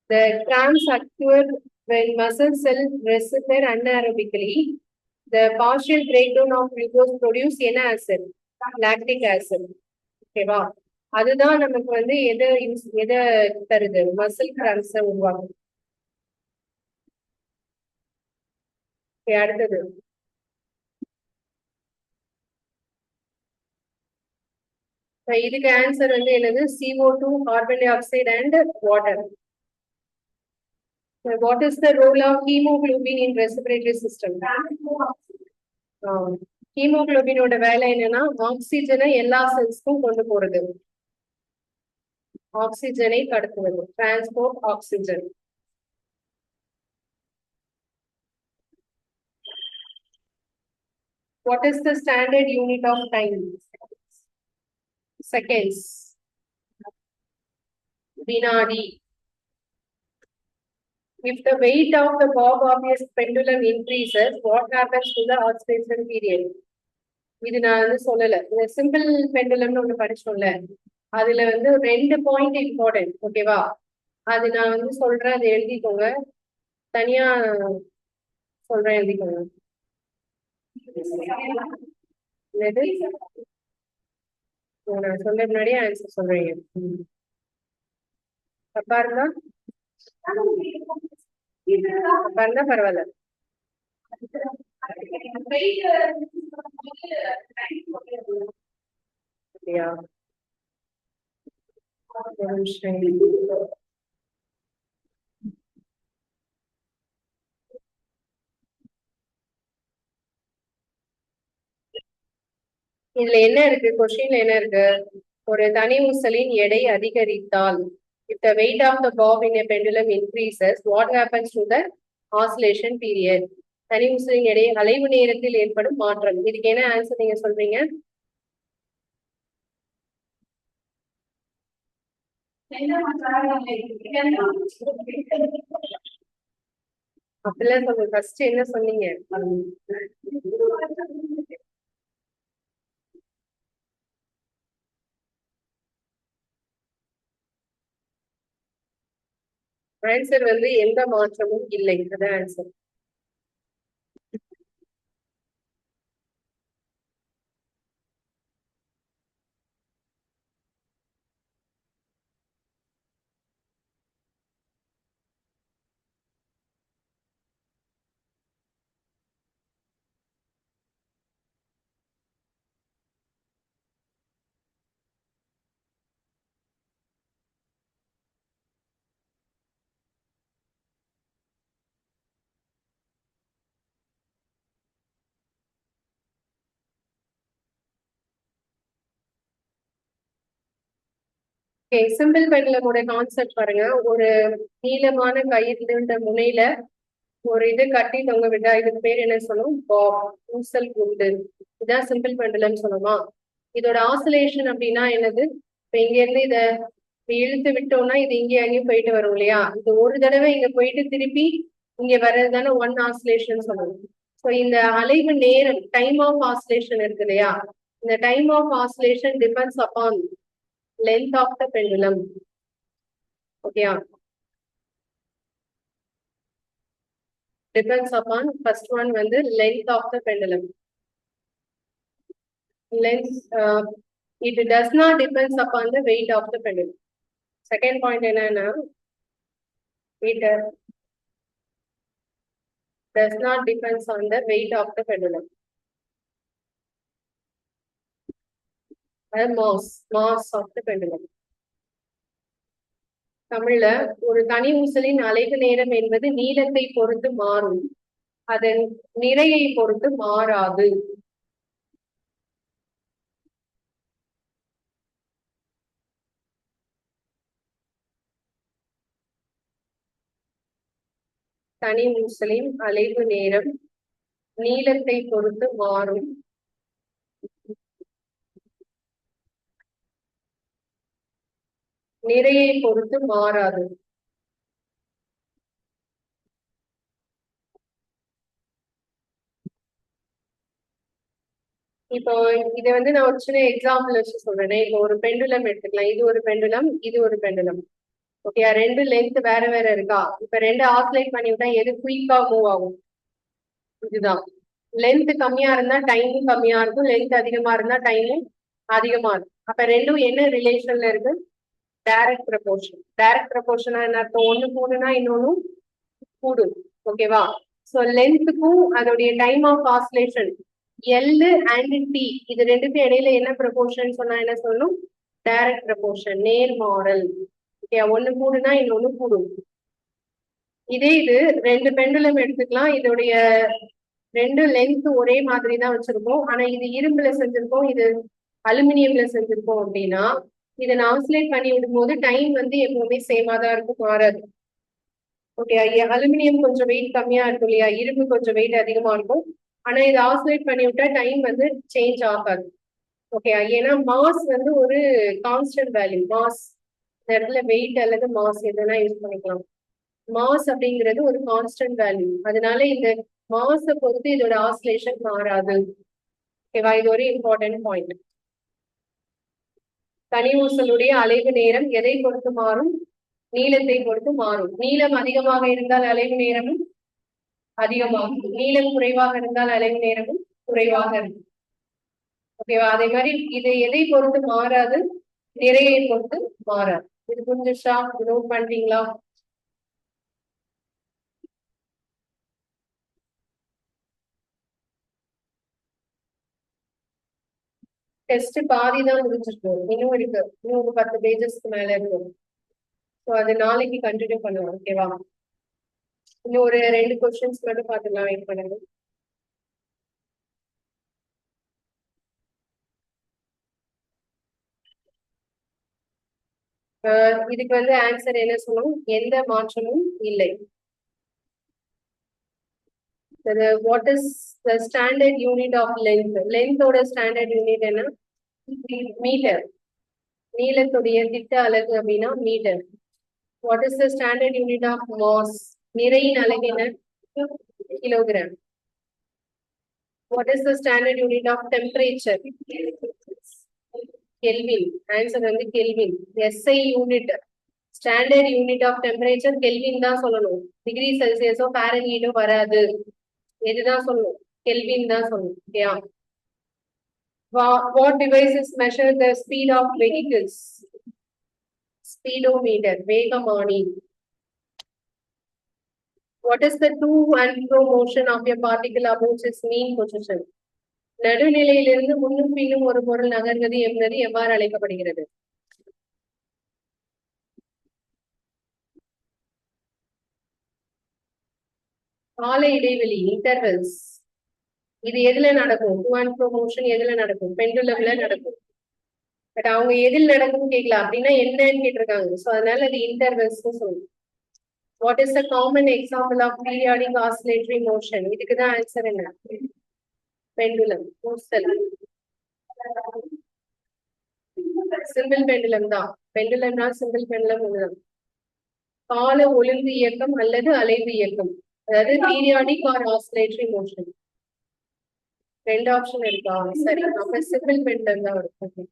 the cramps occur when muscle cells respire anaerobically. The partial breakdown of glucose produce என்ன ஆசிட்? Lactic acid. ஓகேவா? அதுதான் நமக்கு வந்து எதை தருது? மசில் கிராம்ஸ் உருவாகும். அடுத்தது இதுக்கு ஆன்சர் வந்து என்னது? CO2, carbon dioxide and water. What is the role of hemoglobin in respiratory system? ஹீமோகுளோபினோட வேலை என்னன்னா ஆக்சிஜனை எல்லா செல்ஸ்க்கும் கொண்டு போறது, ஆக்சிஜனை கடத்துவது, transport oxygen. What is the standard unit of time? Seconds. வினாடி. If the weight of the bob of a pendulum increases, what happens to the oscillation period? இது நான் வந்து சொல்லல, இந்த சிம்பிள் பெண்டுலம்னு ஒண்ணு படிச்சோம்ல, அதுல வந்து 2 பாயிண்ட் இம்பார்ட்டன்ட். ஓகேவா? அது நான் வந்து சொல்றேன், அதை எழுதிக்கோங்க. தனியா சொல்றேன், எழுதிக்கோங்க. நான் சொல்ல முன்னாடியே ஆன்சர் சொல்றீங்க. தப்பா இருந்தா பரவாயில்ல. அப்படியா? ஒரு நிமிஷம். இதுல என்ன இருக்கு? கொஸ்டின்ல என்ன இருக்கு? ஒரு தனி ஊசலின் எடை அதிகரித்தால், if the weight of the bob in a pendulum increases, what happens to the oscillation period? தனி ஊசலின் எடை அலைவு நேரத்தில் ஏற்படும் மாற்றம். இதுக்கு என்ன ஆன்சர் நீங்க சொல்றீங்க? அப்படிலாம் சொல்லுங்க. ஃபர்ஸ்ட் என்ன சொன்னீங்க? ஆன்சர் வந்து எந்த மாற்றமும் இல்லை. அதான் ஆன்சர். சிம்பிள் பெண்டலமோட கான்செப்ட் பாருங்க. ஒரு நீளமான கயிறுன்ற முனையில ஒரு இது கட்டி தொங்க விட்டா இதுக்கு பேர் என்ன சொல்லும்? பாப், ஊசல் குண்டு. இதான் சிம்பிள் பெண்டலம் சொல்லுமா? இதோட ஆசிலேஷன் அப்படின்னா என்னது? இப்ப இங்க இருந்து இத இழுத்து விட்டோம்னா இது இங்க அங்கேயும் போயிட்டு வரும் இல்லையா? இது ஒரு தடவை இங்க போயிட்டு திருப்பி இங்க வர்றது தானே ஒன் ஆசிலேஷன் சொல்லணும். ஸோ இந்த அலைவு நேரம், டைம் ஆஃப் ஆசிலேஷன் இருக்கு இல்லையா? இந்த time of oscillation depends upon length of the pendulum. Okay, depends upon first one வந்து length of the pendulum. Length, it does not depends upon the weight of the pendulum. Second point என்னன்னா, it does not depends on the weight of the pendulum. Mass of the pendulum. தமிழ்ல ஒரு தனி ஊசலின் அலைவு நேரம் என்பது நீளத்தை பொறுத்து மாறும், அதன் நிறையை பொறுத்து மாறாது. தனி ஊசலின் அலைவு நேரம் நீளத்தை பொறுத்து மாறும், நிறையை பொறுத்து மாறாது. இப்போ இதை வந்து நான் ஒரு சின்ன எக்ஸாம்பிள் வச்சு சொல்றேன். இப்போ ஒரு பெண்டுலம் எடுத்துக்கலாம். இது ஒரு பெண்டுலம், இது ஒரு பெண்டுலம். ஓகே, ரெண்டு லென்த் வேற வேற இருக்கா? இப்ப ரெண்டு ஆசிலேட் பண்ணி விட்டா எது குயிக்கா மூவ் ஆகும்? இதுதான். லென்த் கம்மியா இருந்தா டைமும் கம்மியா இருக்கும், லென்த் அதிகமா இருந்தா டைமும் அதிகமா இருக்கும். அப்ப ரெண்டும் என்ன ரிலேஷன்ல இருக்கு? Direct proportion. டைரக்ட் ப்ரொபோர்ஷனா என்ன அர்த்தம்? ஒண்ணு கூடுனா இன்னொன்னும் கூடும். ஓகேவா? சோ லென்த்துக்கும் அதோடைய time of oscillation L and T, இது ரெண்டுக்கும் இடையில என்ன ப்ரொபோர்ஷன் சொன்னா என்ன சொல்லணும்? Direct proportion, நேர்மாறல். ஓகே, ஒண்ணு கூடுனா இன்னொன்னு கூடும். இதே இது ரெண்டு பெண்டுலம் எடுத்துக்கலாம். இதோடைய ரெண்டு லென்த் ஒரே மாதிரி தான் வச்சிருக்கோம். ஆனா இது இரும்புல செஞ்சிருக்கோம், இது அலுமினியம்ல செஞ்சிருக்கோம். அப்படின்னா இதை நான் ஆசிலேட் பண்ணி விடும்போது டைம் வந்து எப்பவுமே சேமா தான் இருக்கும், மாறாது. ஓகே, அலுமினியம் கொஞ்சம் வெயிட் கம்மியா இருக்கும் இல்லையா, இரும்பு கொஞ்சம் வெயிட் அதிகமா இருக்கும். ஆனா இதை ஆசிலேட் பண்ணி விட்டா டைம் வந்து சேஞ்ச் ஆகாது. ஓகே, ஏன்னா மாஸ் வந்து ஒரு கான்ஸ்டன்ட் வேல்யூ. மாஸ் இந்த இடத்துல வெயிட் அல்லது மாஸ் எதுனா யூஸ் பண்ணிக்கலாம். மாஸ் அப்படிங்கிறது ஒரு கான்ஸ்டன்ட் வேல்யூ, அதனால இந்த மாஸை பொறுத்து இதோட ஆசிலேஷன் மாறாது. ஓகேவா? இது ஒரு இம்பார்ட்டன்ட் பாயிண்ட். தனி ஊசலுடைய அலைவு நேரம் எதை பொறுத்து மாறும்? நீளத்தை பொறுத்து மாறும். நீளம் அதிகமாக இருந்தால் அலைவு நேரமும் அதிகமாகும், நீளம் குறைவாக இருந்தால் அலைவு நேரமும் குறைவாக இருக்கும். ஓகேவா? அதே மாதிரி இது எதை பொறுத்து மாறாது? நிறையை பொறுத்து மாறாது. இது புரிஞ்சுச்சா? நோட் பண்றீங்களா? டெஸ்ட் பாதி தான் முடிஞ்சிருக்கு, இன்னும் இருக்கு, இன்னும் ஒரு 10 பேஜஸ்க்கு மேல இருக்கும். ஸோ அது நாளைக்கு கண்டினியூ பண்ணுவோம். ஓகேவா? இன்னும் ஒரு 2 கொஸ்டின்ஸ் மட்டும் பார்த்துக்கலாம், வெயிட் பண்ணுங்க. இதுக்கு வந்து ஆன்சர் என்ன சொல்லணும்? எந்த மாற்றமும் இல்லை. What is the standard unit of length? லென்த்தோட ஸ்டாண்டர்ட் யூனிட் என்ன? மீட்டர். நீளத்துடைய திட்ட அலகு அப்படின்னா metre. What is the standard unit of mass? நிறையின் அலகு என்ன? Kilogram. What is the standard unit of temperature? Kelvin. Answer வந்து kelvin. SI unit, standard unit of temperature kelvin தான் சொல்லணும். டிகிரி செல்சியஸோ ஃபாரன்ஹீட்டோ வராது. எதுதான் சொல்லணும்? கெல்வின் தான் சொல்லணும். ஓகேயா? What devices measure the speed of vehicles? Speedometer, வேகமானி. What is the to and fro motion of a particle about its mean position? நடுநிலையிலிருந்து முன்னும் பின்னும் ஒரு பொருள் நகர்வது என்பது எவ்வாறு அழைக்கப்படுகிறது? கால இடைவெளி, இன்டர்வல்ஸ். இது எதுல நடக்கும்? டு அண்ட் ப்ரோ மோஷன் எதுல நடக்கும்? பெண்டுலம்ல நடக்கும். பட் அவங்க எதில் நடக்கும்னு கேட்கல, அப்படின்னா என்னன்னு கேட்டிருக்காங்க. ஸோ அதனால அது இன்டர்வல்ஸ் சொல்லுங்க. What is the common example of periodic oscillatory motion? இதுக்கு தான் ஆன்சர் என்ன? பெண்டுலம், ஊசல். சிம்பிள் பெண்டுலம் தான். பெண்டுலம்னா சிம்பிள் பெண்டுலம் ஒண்ணுதான். கால ஒழுங்கு இயக்கம் அல்லது அலைவு இயக்கம், அதாவது periodic or oscillatory motion. 2 option இருக்கா? சரி, அப்ப சிம்பிள் பெண்டுலம் தான் வரும்.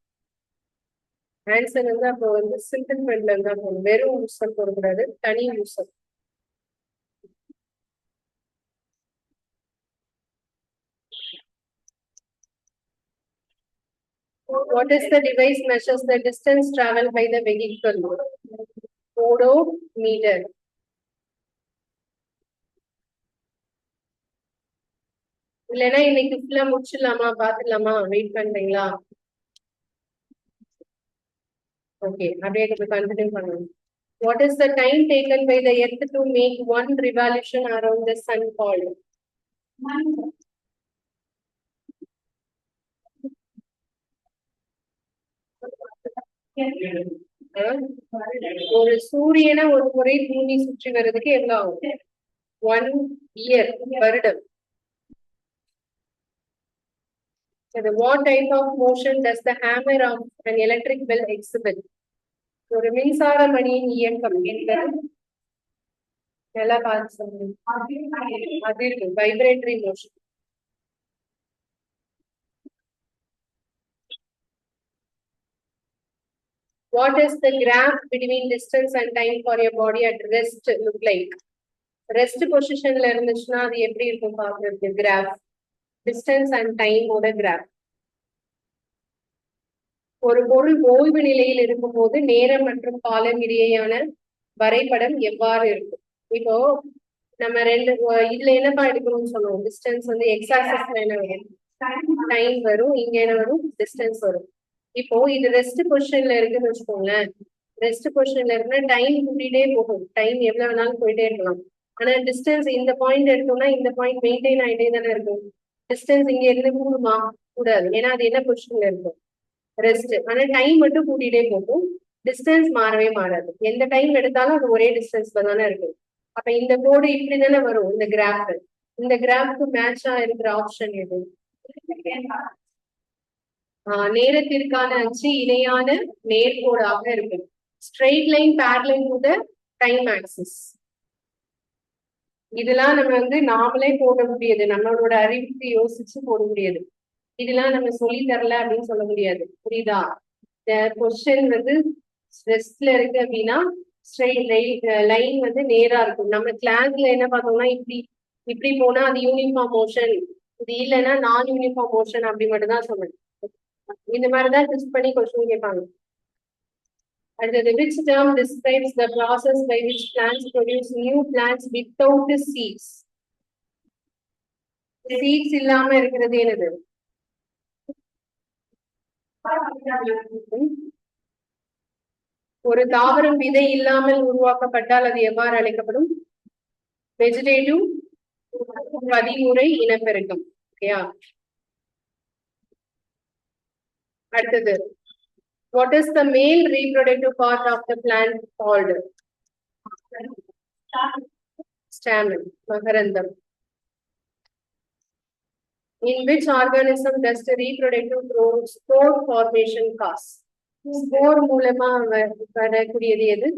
ஆன்சர் வந்து அப்போ வந்து சிம்பிள் பெண்டுலம் தான் போகணும். வெறும் ஊசல் போடக்கூடாது, தனி ஊசல். What is the device measures the distance traveled by the vehicle? Odometer. இல்லைன்னா இன்னைக்கு ஃபுல்லா முடிச்சிடலாமா? பாத்துடலாமா? வெயிட் பண்றீங்களா? ஓகே, அப்படியே கண்டினியூ பண்ணணும். What is the time taken by the Earth to make one revolution around the sun called? ஒரு சூரியனை ஒரு முறை பூமி சுற்றி வர்றதுக்கு எவ்வளவு ஆகும்? 1 year, வருடம். What type of motion does the hammer of an electric bell exhibit? ஒரு மின்சார மணியின் இயக்கம் என்பது நல்லா பார்த்து சொல்லுங்க. அதிர்வு, vibratory motion. What is the graph between distance and time for your body at rest look like? Rest பொசிஷன்ல இருந்துச்சுன்னா அது எப்படி இருக்கும் பாக்குறதுக்கு? கிராஃப், டிஸ்டன்ஸ் அண்ட் டைம் ஓட கிராஃப். ஒரு பொருள் ஓய்வு நிலையில் இருக்கும் போது நேரம் மற்றும் காலம் இடையேயான வரைபடம் எவ்வாறு இருக்கும்? இப்போ நம்ம இதுல என்னப்பா எடுக்கணும்னு சொல்லுவோம்? டிஸ்டன்ஸ் வந்து எக்ஸ் ஆக்சிஸ்ல என்ன வரும்? டைம் வரும். இங்க என்ன வரும்? டிஸ்டன்ஸ் வரும். இப்போ இது ரெஸ்ட் பொசிஷன்ல இருக்குன்னு வச்சுக்கோங்களேன். ரெஸ்ட் பொசிஷன்ல இருக்குன்னா டைம் கூட்டிகிட்டே போகும். டைம் எவ்வளவு வேணாலும் போயிட்டே இருக்கலாம். ஆனா டிஸ்டன்ஸ் இந்த பாயிண்ட் எடுத்தோம்னா இந்த பாயிண்ட் மெயின்டைன் ஆயிட்டே தானே இருக்கும். டிஸ்டன்ஸ் இங்க இருந்து கூடுமா? கூடாது. ஏன்னா அது என்ன பொசிஷன்ல இருக்கும்? ரெஸ்ட். ஆனா டைம் மட்டும் கூட்டிகிட்டே போகும், டிஸ்டன்ஸ் மாறவே மாறாது. எந்த டைம் எடுத்தாலும் அது ஒரே டிஸ்டன்ஸ்ல தானே இருக்கும். அப்ப இந்த கோடு இப்படி தானே வரும். இந்த கிராஃப், இந்த கிராஃப்க்கு மேட்சா இருக்கிற ஆப்ஷன் எது? நேரத்திற்கான அச்சு இணையான நேர்கோடாக இருக்கும். Straight line parallel to the time axis. இதெல்லாம் நம்ம வந்து நாமளே போட முடியாது, நம்மளோட அறிவுக்கு யோசிச்சு போட முடியாது. இதெல்லாம் நம்ம சொல்லி தரல அப்படின்னு சொல்ல முடியாது. புரியுதா? கொஸ்டின் வந்து ஸ்ட்ரெஸ்ல இருக்கு அப்படின்னா லைன் வந்து நேரா இருக்கும். நம்ம கிளாஸ்ல என்ன பார்த்தோம்னா இப்படி இப்படி போனா அது யூனிஃபார்ம் மோஷன், இது இல்லைன்னா நான் யூனிஃபார்ம் மோஷன் அப்படி மட்டும் தான் சொல்லணும். இந்த மாதிரிதான் ட்விஸ்ட் பண்ணி கொஸ்டின் கேட்பாங்க. அடுத்தது which term describes the process by which plants produce new plants without seeds? Seeds இல்லாம இருக்கிறது என்னது? ஒரு தாவரம் விதை இல்லாமல் உருவாக்கப்பட்டால் அது எவ்வாறு அழைக்கப்படும்? வெஜிடேட்டிவ் பதிமுறை இனப்பெருக்கம். ஓகேயா? அடுத்தது what is the male reproductive part of the plant called? Stamen, மகரந்தம். In which organism does the reproductive growth spore formation cause? Spore மூலமா வரக்கூடியது எது?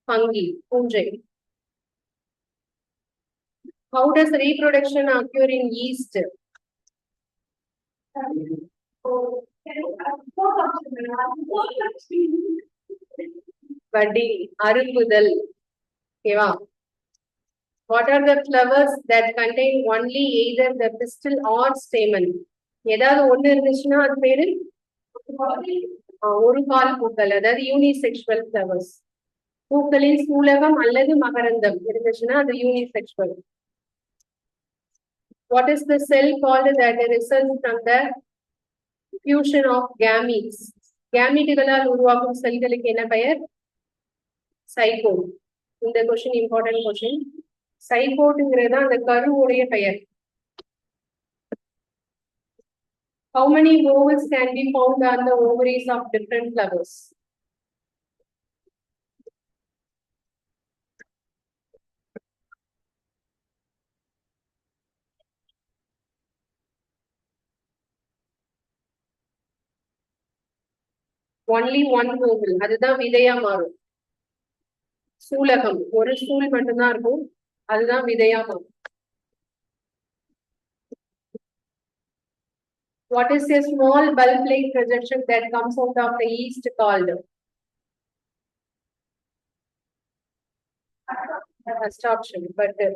fungi, பூஞ்சை. How does reproduction occur in yeast? budding, அரும்புதல். ஓகேவா? What are the flowers that contain only either the pistil or stamen? ஏதாவது ஒண்ணு இருந்துச்சுன்னா அது பேரு ஒரு கால் பூக்கள், அதாவது யூனிசெக்சுவல் ஃபிளவர்ஸ். பூக்களின் சூலகம் அல்லது மகரந்தம் இருந்துச்சுன்னா அது unisexual. What is the cell called that results from the fusion of gametes? கேமீட்டுகளால் உருவாகும் செல்களுக்கு என்ன பெயர்? சைகோட். இந்த கொஸ்டின் இம்பார்ட்டன்ட் கொஸ்டின். சைகோட்டுங்கிறது அந்த கருவுடைய பெயர். How many vowels can be found on the ovaries of different flowers? Only one vowel. அதுதான் விதையா மாறும். சூலகம் ஒரு சூல் மட்டும்தான் இருக்கும், அதுதான் விதையா மாறும். What is a small bulb-like projection that comes out of the yeast called? First option, budding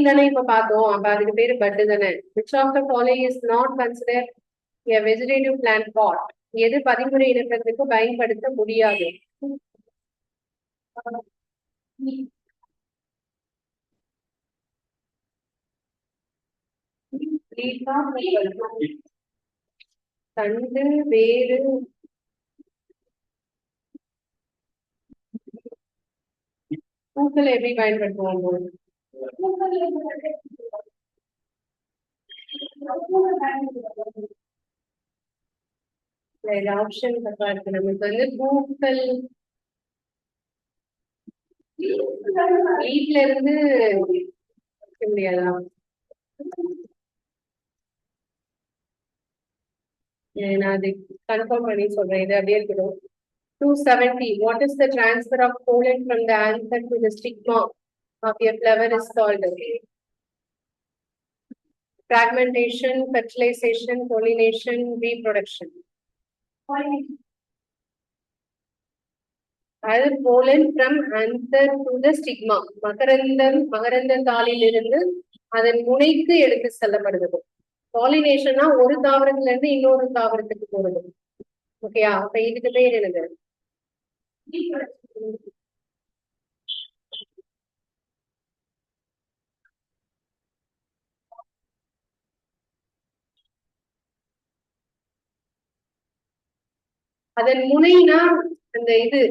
தானே இப்ப பார்த்தோம். அப்ப அதுக்கு பேரு பட்டு தானே. Which of the following is not considered a vegetative plant pot? எது பதிமுறை இனப்பெருக்கத்துக்கு பயன்படுத்த முடியாது? தண்டு, வேறு, பூக்களை எப்படி பயன்படுத்துவோம்? ஆப்ஷன் தப்பா இருக்கு. நமக்கு வந்து பூக்கள் வீட்டுல இருந்து முடியாதா? நான் அது கன்ஃபார்ம் பண்ணி சொல்றேன். இது அப்படியே இருக்கணும். 270. What is the transfer of pollen from the anther to the stigma of a flower is called? Fragmentation, fertilization, pollination, reproduction. அது pollen from anther to the stigma. மகரந்த தாளில் இருந்து அதன் முனைக்கு எடுத்து செல்லப்படுகிறது. பாலினேஷன்னா ஒரு தாவரத்துல இருந்து இன்னொரு தாவரத்துக்கு போறது. ஓகேயா? அப்ப இதுக்கு பேர் என்னது? அதன் முனைனா அந்த இது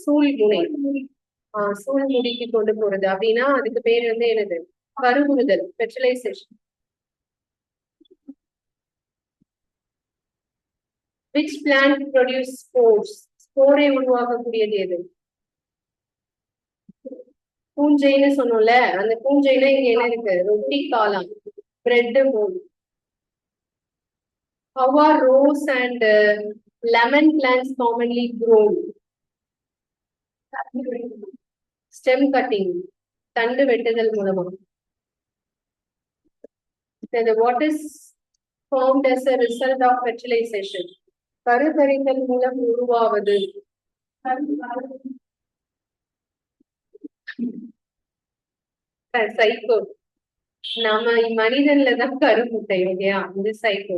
சூழ் முனை, சூழ் முடிக்கு கொண்டு போறது. அப்படின்னா அதுக்கு பேர் வந்து என்னது? கருவுறுதல், fertilisation. Which plant produce spores? ஸ்போரை உருவாக்கக்கூடியது எது? பூஞ்சைன்னு சொன்னோம்ல, அந்த பூஞ்சைனா இங்க என்ன இருக்கு? ரொட்டி காளான், பிரெட் போல். How are rose and lemon plants commonly grown? Stem cutting, தண்டு வெட்டுதல் மூலமா. What is formed as a result of fertilization. கருத்தரித்தல் மூலம் உருவாவது. சைக்கோ. நம்ம மனிதன்ல தான் கருமுட்டை இல்லையா, இது psycho.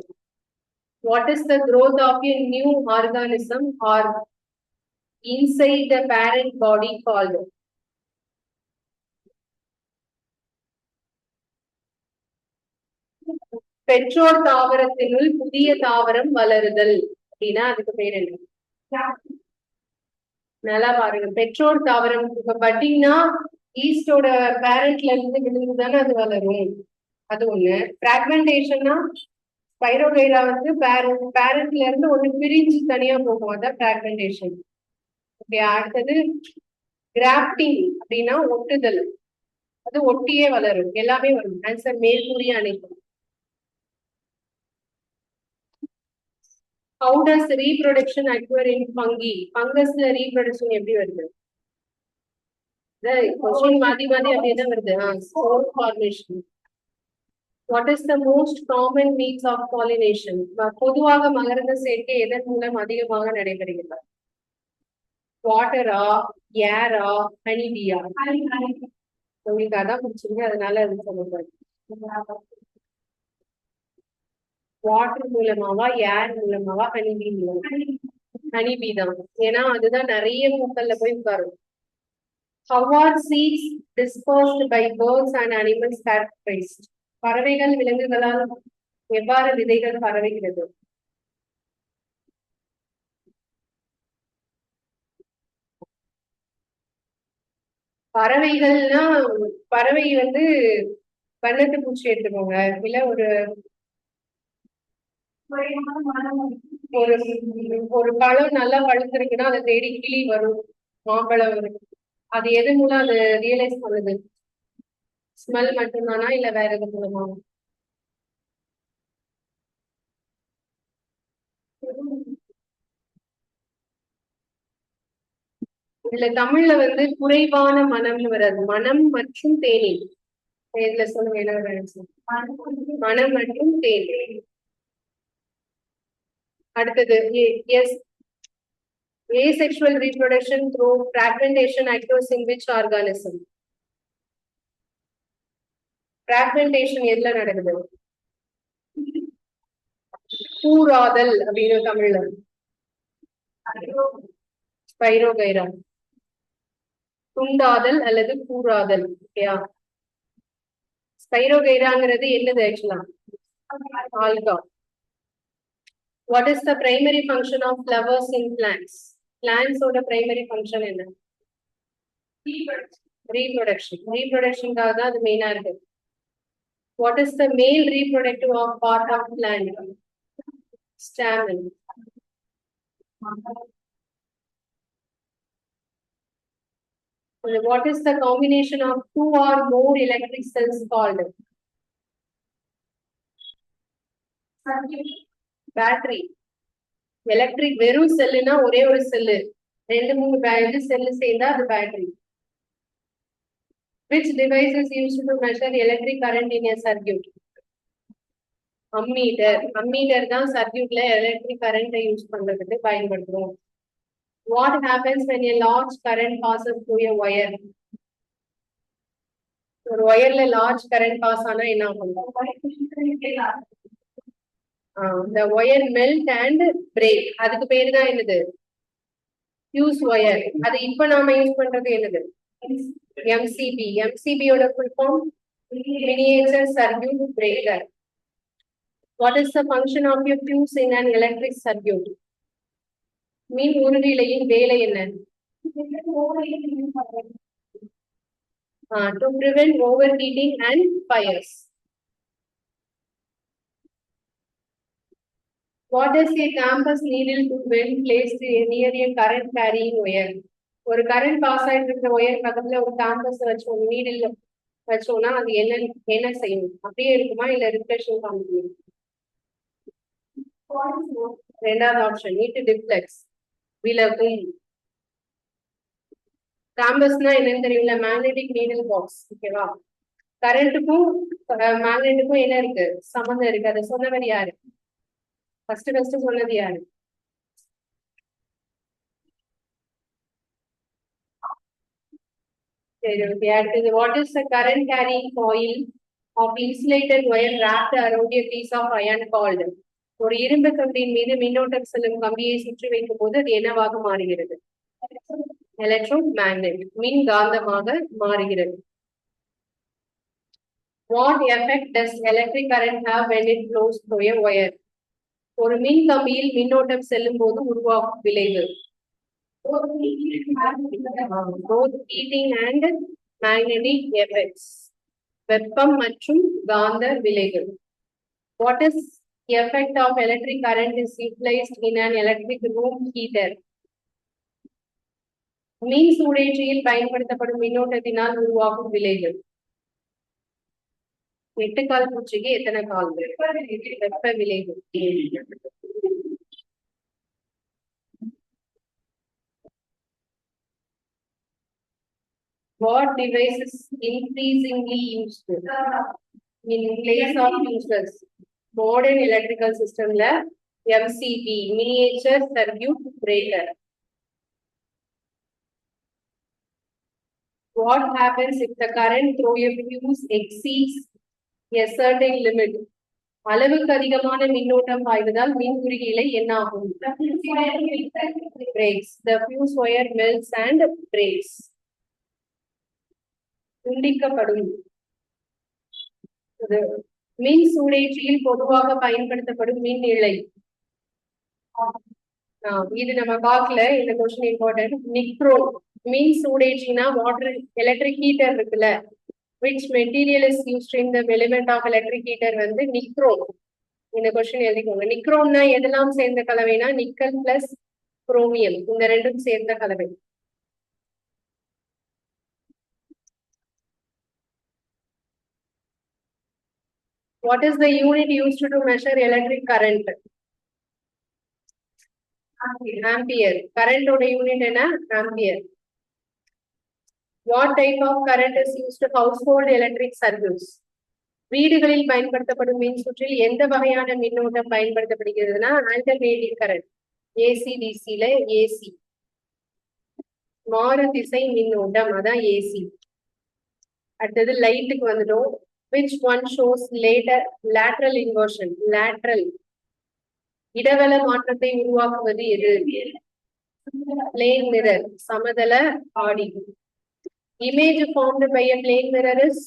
What is the growth of a new organism or inside the parent body called? பெற்றோர் தாவரத்தினுள் புதிய தாவரம் வளருதல் அப்படின்னா அதுக்கு பேர் என்ன? நல்லா பாருங்க, பெற்றோர் தாவரம். இப்ப பட்டிங்னா ஈஸ்டோட பேரண்ட்ல இருந்து விழுந்துதானே அது வளரும், அது ஒண்ணு. பிராக்மெண்டேஷன்னா ஸ்பைரோகைரா வந்து பேரண்ட்ல இருந்து ஒண்ணு பிரிஞ்சு தனியா போகும், அதான் பிராக்மெண்டேஷன். ஓகே, அடுத்தது கிராஃப்டிங் அப்படின்னா ஒட்டுதல், அது ஒட்டியே வளரும், எல்லாமே வரும். ஆன்சர் மேற்கூறிய அனைத்தும். How does reproduction occur in fungi? Fungusல reproduction எப்படி வருது? Question மாத்தி அப்படியே தான் வருது. Spore formation. What is the most common means of pollination? பொதுவாக மகரந்த சேர்க்கை எதன் மூலம் அதிகமாக நடைபெறுகிறது? வாட்டரா, ஏரா, ஹனிபியா? உங்களுக்கு அதான் பிடிச்சிருக்கு, அதனால அது சொல்லுங்க. வாட்டர் மூலமாவா, ஏர் மூலமாவா, ஹனிபி மூலமா? ஹனிபி தான், ஏன்னா அதுதான் நிறைய பூக்கள்ல போய் உட்காரும். How are seeds dispersed by birds and animals characterized? பறவைகள் விலங்குகளால் எவ்வாறு விதைகள் பரவுகிறது? பறவைகள்னா பறவை வந்து வண்ணத்து பூச்சி எடுத்துக்கோங்க, இல்ல ஒரு ஒரு பழம் நல்லா பழுத்திருக்குன்னா அதை தேடி கிளி வரும், மாம்பழம் வரும். அது எது மூலம் அது ரியலைஸ் பண்ணுது? ஸ்மெல் மட்டும்தானா இல்ல வேற எது மூலமா? இதுல தமிழ்ல வந்து குறைவான மனம்னு வராது, மனம் மற்றும் தேநீர். இதுல சொல்லுங்க என்ன? மனம் மற்றும் தேநீர். அடுத்தது S. Asexual reproduction through fragmentation occurs in which organism? Fragmentation எதுல நடக்குது? கூறாதல் அப்படின்னு தமிழ்ல. ஸ்பைரோகைரா. துண்டாதல் அல்லது கூறாதல். ஓகேயா? ஸ்பைரோகைராங்கிறது என்னது ஆக்சுவலா? Alga. What is the primary function of flowers in plants? Plants ஓட primary function என்ன? Reproduction. Reproduction காக தான் அது மெயினா இருக்கு. What is the male reproductive part of plant? Stamen. What is the combination of two or more electric cells called? Battery. Electric வெறும் செல்லுனா ஒரே ஒரு செல்லு, ரெண்டு மூணு செல்லு சேர்ந்தா அது battery. Which device is used to measure electric current in a circuit? Ammeter. Ammeter தான் சர்க்யூட்ல electric current use பண்றதுக்கு பயன்படுத்துறோம். What happens when a large current passes through a wire? ஒரு ஒயர்ல லார்ஜ் கரண்ட் பாஸ் ஆனா என்ன ஆகும்? the wire melt and break. அதுக்கு பேரு தான் என்னது? Fuse wire. அது இப்ப நாம யூஸ் பண்றது என்னது? MCB. MCB ஓட full form miniature circuit breaker. What is the function of a fuse in an electric circuit? மின் உருளிலையின் வேலை என்ன? To prevent overheating and fires. What does a campus needle to when placed near a current carrying wire? ஒரு current pass ஆயிட்டு இருக்கிற wire பக்கத்துல ஒரு campus வச்சோம், needle வச்சோம்னா அது என்ன செய்யும்? அப்படியே இருக்குமா இல்ல ரிஃப்ளெக்ஷன் காமிக்கும்? ரெண்டாவது ஆப்ஷன் நீட் டிஃப்ளெக்ஸ், விலகும். கேம்பஸ்னா என்னன்னு தெரியல, மேக்னெட்டிக் நீடில் பாக்ஸ். ஓகேவா? கரண்ட்டுக்கும் மேக்னெட்டுக்கும் என்ன இருக்கு? சம்மந்தம் இருக்கு. அதை சொன்னவர் யாரு? ஃபர்ஸ்ட் சொன்னது யாரு? சரி, ஓகே. அடுத்தது, what is the current carrying coil of insulated wire wrapped around a piece of iron called? ஒரு இரும்பு கம்பியின் மீது மின்னோட்டம் செல்லும் கம்பியை சுற்றி வைக்கும் போது அது என்னவாக மாறுகிறது? எலக்ட்ரோ மேக்னெட், மின் காந்தமாக மாறுகிறது. What effect does electric current have when it flows through a wire? ஒரு மின் கம்பியில் மின்னோட்டம் செல்லும் போது உருவாகும் விளைவு. both heating and magnetic effects, வெப்பம் மற்றும் காந்த விளைவு. What is the effect of electric current is replaced in an electric room heater? மின் சூடேற்றியில் பயன்படுத்தப்படும் மின்னோட்டத்தினால் உருவாகும் விளைவு. 8 கால் பூச்சிக்கு எத்தனை கால்கள்? வெப்ப விளைவு. What device is increasingly used in place of users? Modern electrical system la MCB, miniature circuit breaker. What happens if the current through a fuse exceeds a certain limit? அளவுக்கு அதிகமான மின்னோட்டம் பாய்வதால் மின் உருகிலை என்ன ஆகும்? Breaks. The fuse wire melts and breaks. துண்டிக்கப்படும். மின் சூடேற்றியில் பொதுவாக பயன்படுத்தப்படும் மின் இழை. இது நம்ம பார்க்கல, இந்த கொஸ்டின் இம்பார்ட்டன்ட். நிக்ரோம். மின் சூடேற்றினா வாட்டர் எலக்ட்ரிக் ஹீட்டர் இருக்குல்ல, which material is used in the element of electric heater வந்து நிக்ரோம். இந்த கொஸ்டின் எழுதிக்கோங்க. நிக்ரோம்னா எதெல்லாம் சேர்ந்த கலவைனா நிக்கல் பிளஸ் குரோமியம், இந்த ரெண்டும் சேர்ந்த கலவை. What is the unit used to measure electric current? Ampere. Current oda unit enna? Ampere. What type of current is used to household electric circuits? வீடுகளில் பயன்படுத்தப்படும் மின் சுற்றில் எந்த வகையான மின்னோட்டம் பயன்படுத்தப்படுகிறதுனா ஆல்டர்னேட்டிவ் கரண்ட். ஏசி டிசில ஏசி, மாறு திசை மின்னோட்டம், அதான் ஏசி. அடுத்தது லைட்டுக்கு வந்துட்டோம். which one shows lateral inversion? lateral இடவெள மாற்றத்தை உருவாக்குவது எது? plane mirror, சமதள ஆடி. image formed by a plane mirror is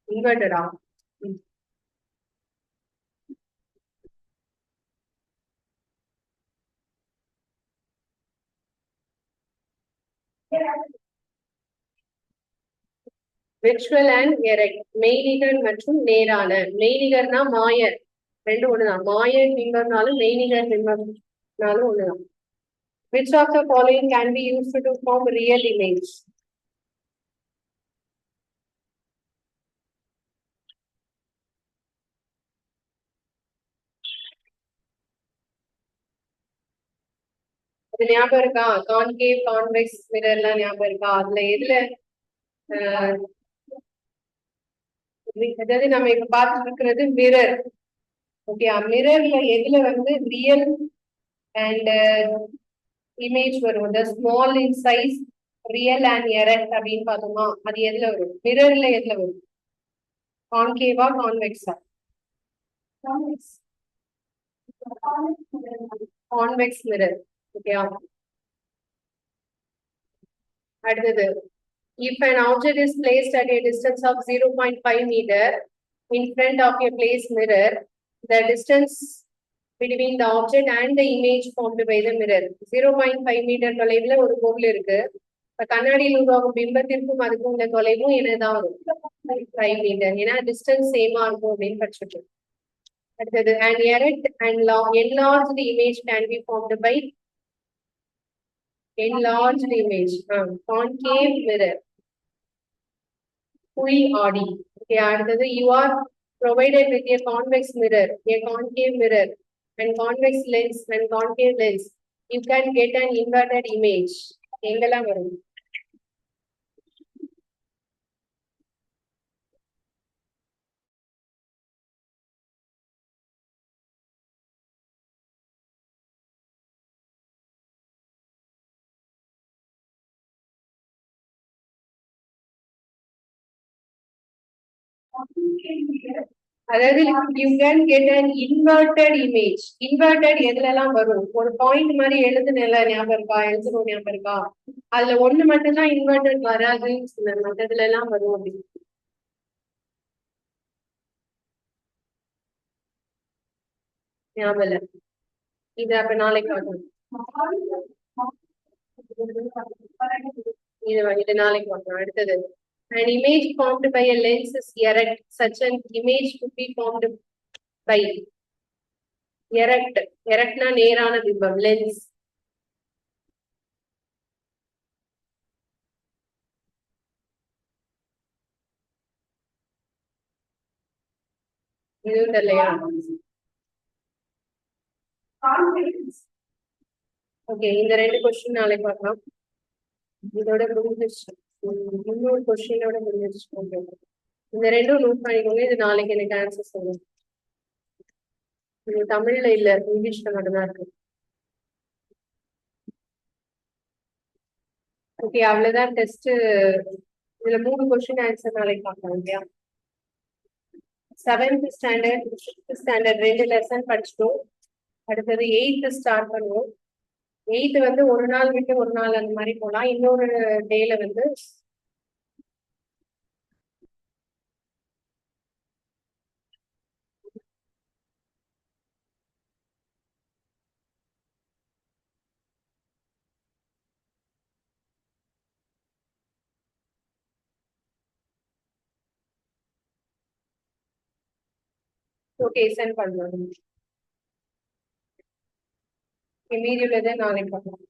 inverted. virtual and erect, மெய்நிகர் மற்றும் நேரான. மெய்நிகர்னா மாயர், ரெண்டு ஒண்ணுதான். மாயர் பிம்பம்னாலும் மெய்நிகர் பிம்பம்னாலும் ஒண்ணுதான். which of the following can be used to form real image? அது ஞாபகம் இருக்கா? கான்கேவ் கான்வெக்ஸ் மிரர் எல்லாம் ஞாபகம் இருக்கா? அதுல எதுல அதாவது நம்ம இப்ப பார்த்துட்டு இருக்கிறது மிரர். ஓகே, மிரர்ல எதுல வந்து ரியல் அண்ட் இமேஜ் வரும்? the small in size, real and erect அப்படின்னு பார்த்தோமா, அது எதுல வரும்? மிரர்ல எதுல வரும்? கான்கேவா கான்வெக்ஸா? Convex mirror. ஓகே. அடுத்தது, if an object is placed at a distance of 0.5 meter in front of a place mirror, the distance between the object and the image formed by the mirror. 0.5 meter தொலைவுல ஒரு பொருள் இருக்கு. கண்ணாடியில் உருவாகும் பிம்பத்திற்கும் அதுக்கும் இந்த தொலைவும் என்னதான் வரும்? 5 மீட்டர். ஏன்னா டிஸ்டன்ஸ் சேமா இருக்கும் அப்படின்னு படிச்சுட்டு. அடுத்தது, an erect and enlarged image can be formed by enlarged image. Concave mirror. Full Aadi. Okay, அடுத்தது, you are provided with a convex mirror, a concave mirror and convex lens and concave lens. You can get an inverted image எங்கெல்லாம் வரும்? அதாவது you can get an inverted image. Inverted எதுல எல்லாம் வரும்? ஒரு point மாதிரி எழுதுனல ஞாபகம் இருக்கா? எழுதணும் ஞாபகம் இருக்கா? அதுல ஒண்ணு மட்டும்தான் இன்வெர்டட் வராதுன்னு சொன்னேன், மற்றதுல எல்லாம் வரும் அப்படின்னு ஞாபகம் இல்ல. இது அப்ப நாளைக்கு பார்க்கணும். இது நாளைக்கு பார்க்கணும். அடுத்தது, an image formed by a lens is erect. Such an image could be formed by erect. Erectனா நேரான பிம்பம், lens. இதுவும் தெரியலையா? ஓகே, இந்த ரெண்டு கொஸ்டின் நாளைக்கு பார்க்கலாம். இதோட முடிஞ்சிருச்சு. இன்னொரு கொஸ்டினோட முடிஞ்சிருச்சு. ஓகே, இந்த ரெண்டும் நோட் பண்ணிக்கோங்க. இது நாளைக்கு எனக்கு ஆன்சர் சொல்லுங்க. இது தமிழ்ல இல்ல, இங்கிலீஷ்ல மட்டும்தான் இருக்கு. ஓகே, அவ்வளவுதான் டெஸ்ட். இதுல 3 கொஸ்டின் ஆன்சர் நாளைக்கு பார்க்கலாம். இல்லையா? 7th standard 6th standard 2 lesson படிச்சிட்டோம். அடுத்தது 8th ஸ்டார்ட் பண்ணுவோம். 8th வந்து ஒரு நாள் விட்டு ஒரு நாள் அந்த மாதிரி போலாம். இன்னொரு டேல வந்து ஓகே சென்ட் பண்ணலாம். மீதி உள்ளதை நாளைக்கு பார்க்கலாம்.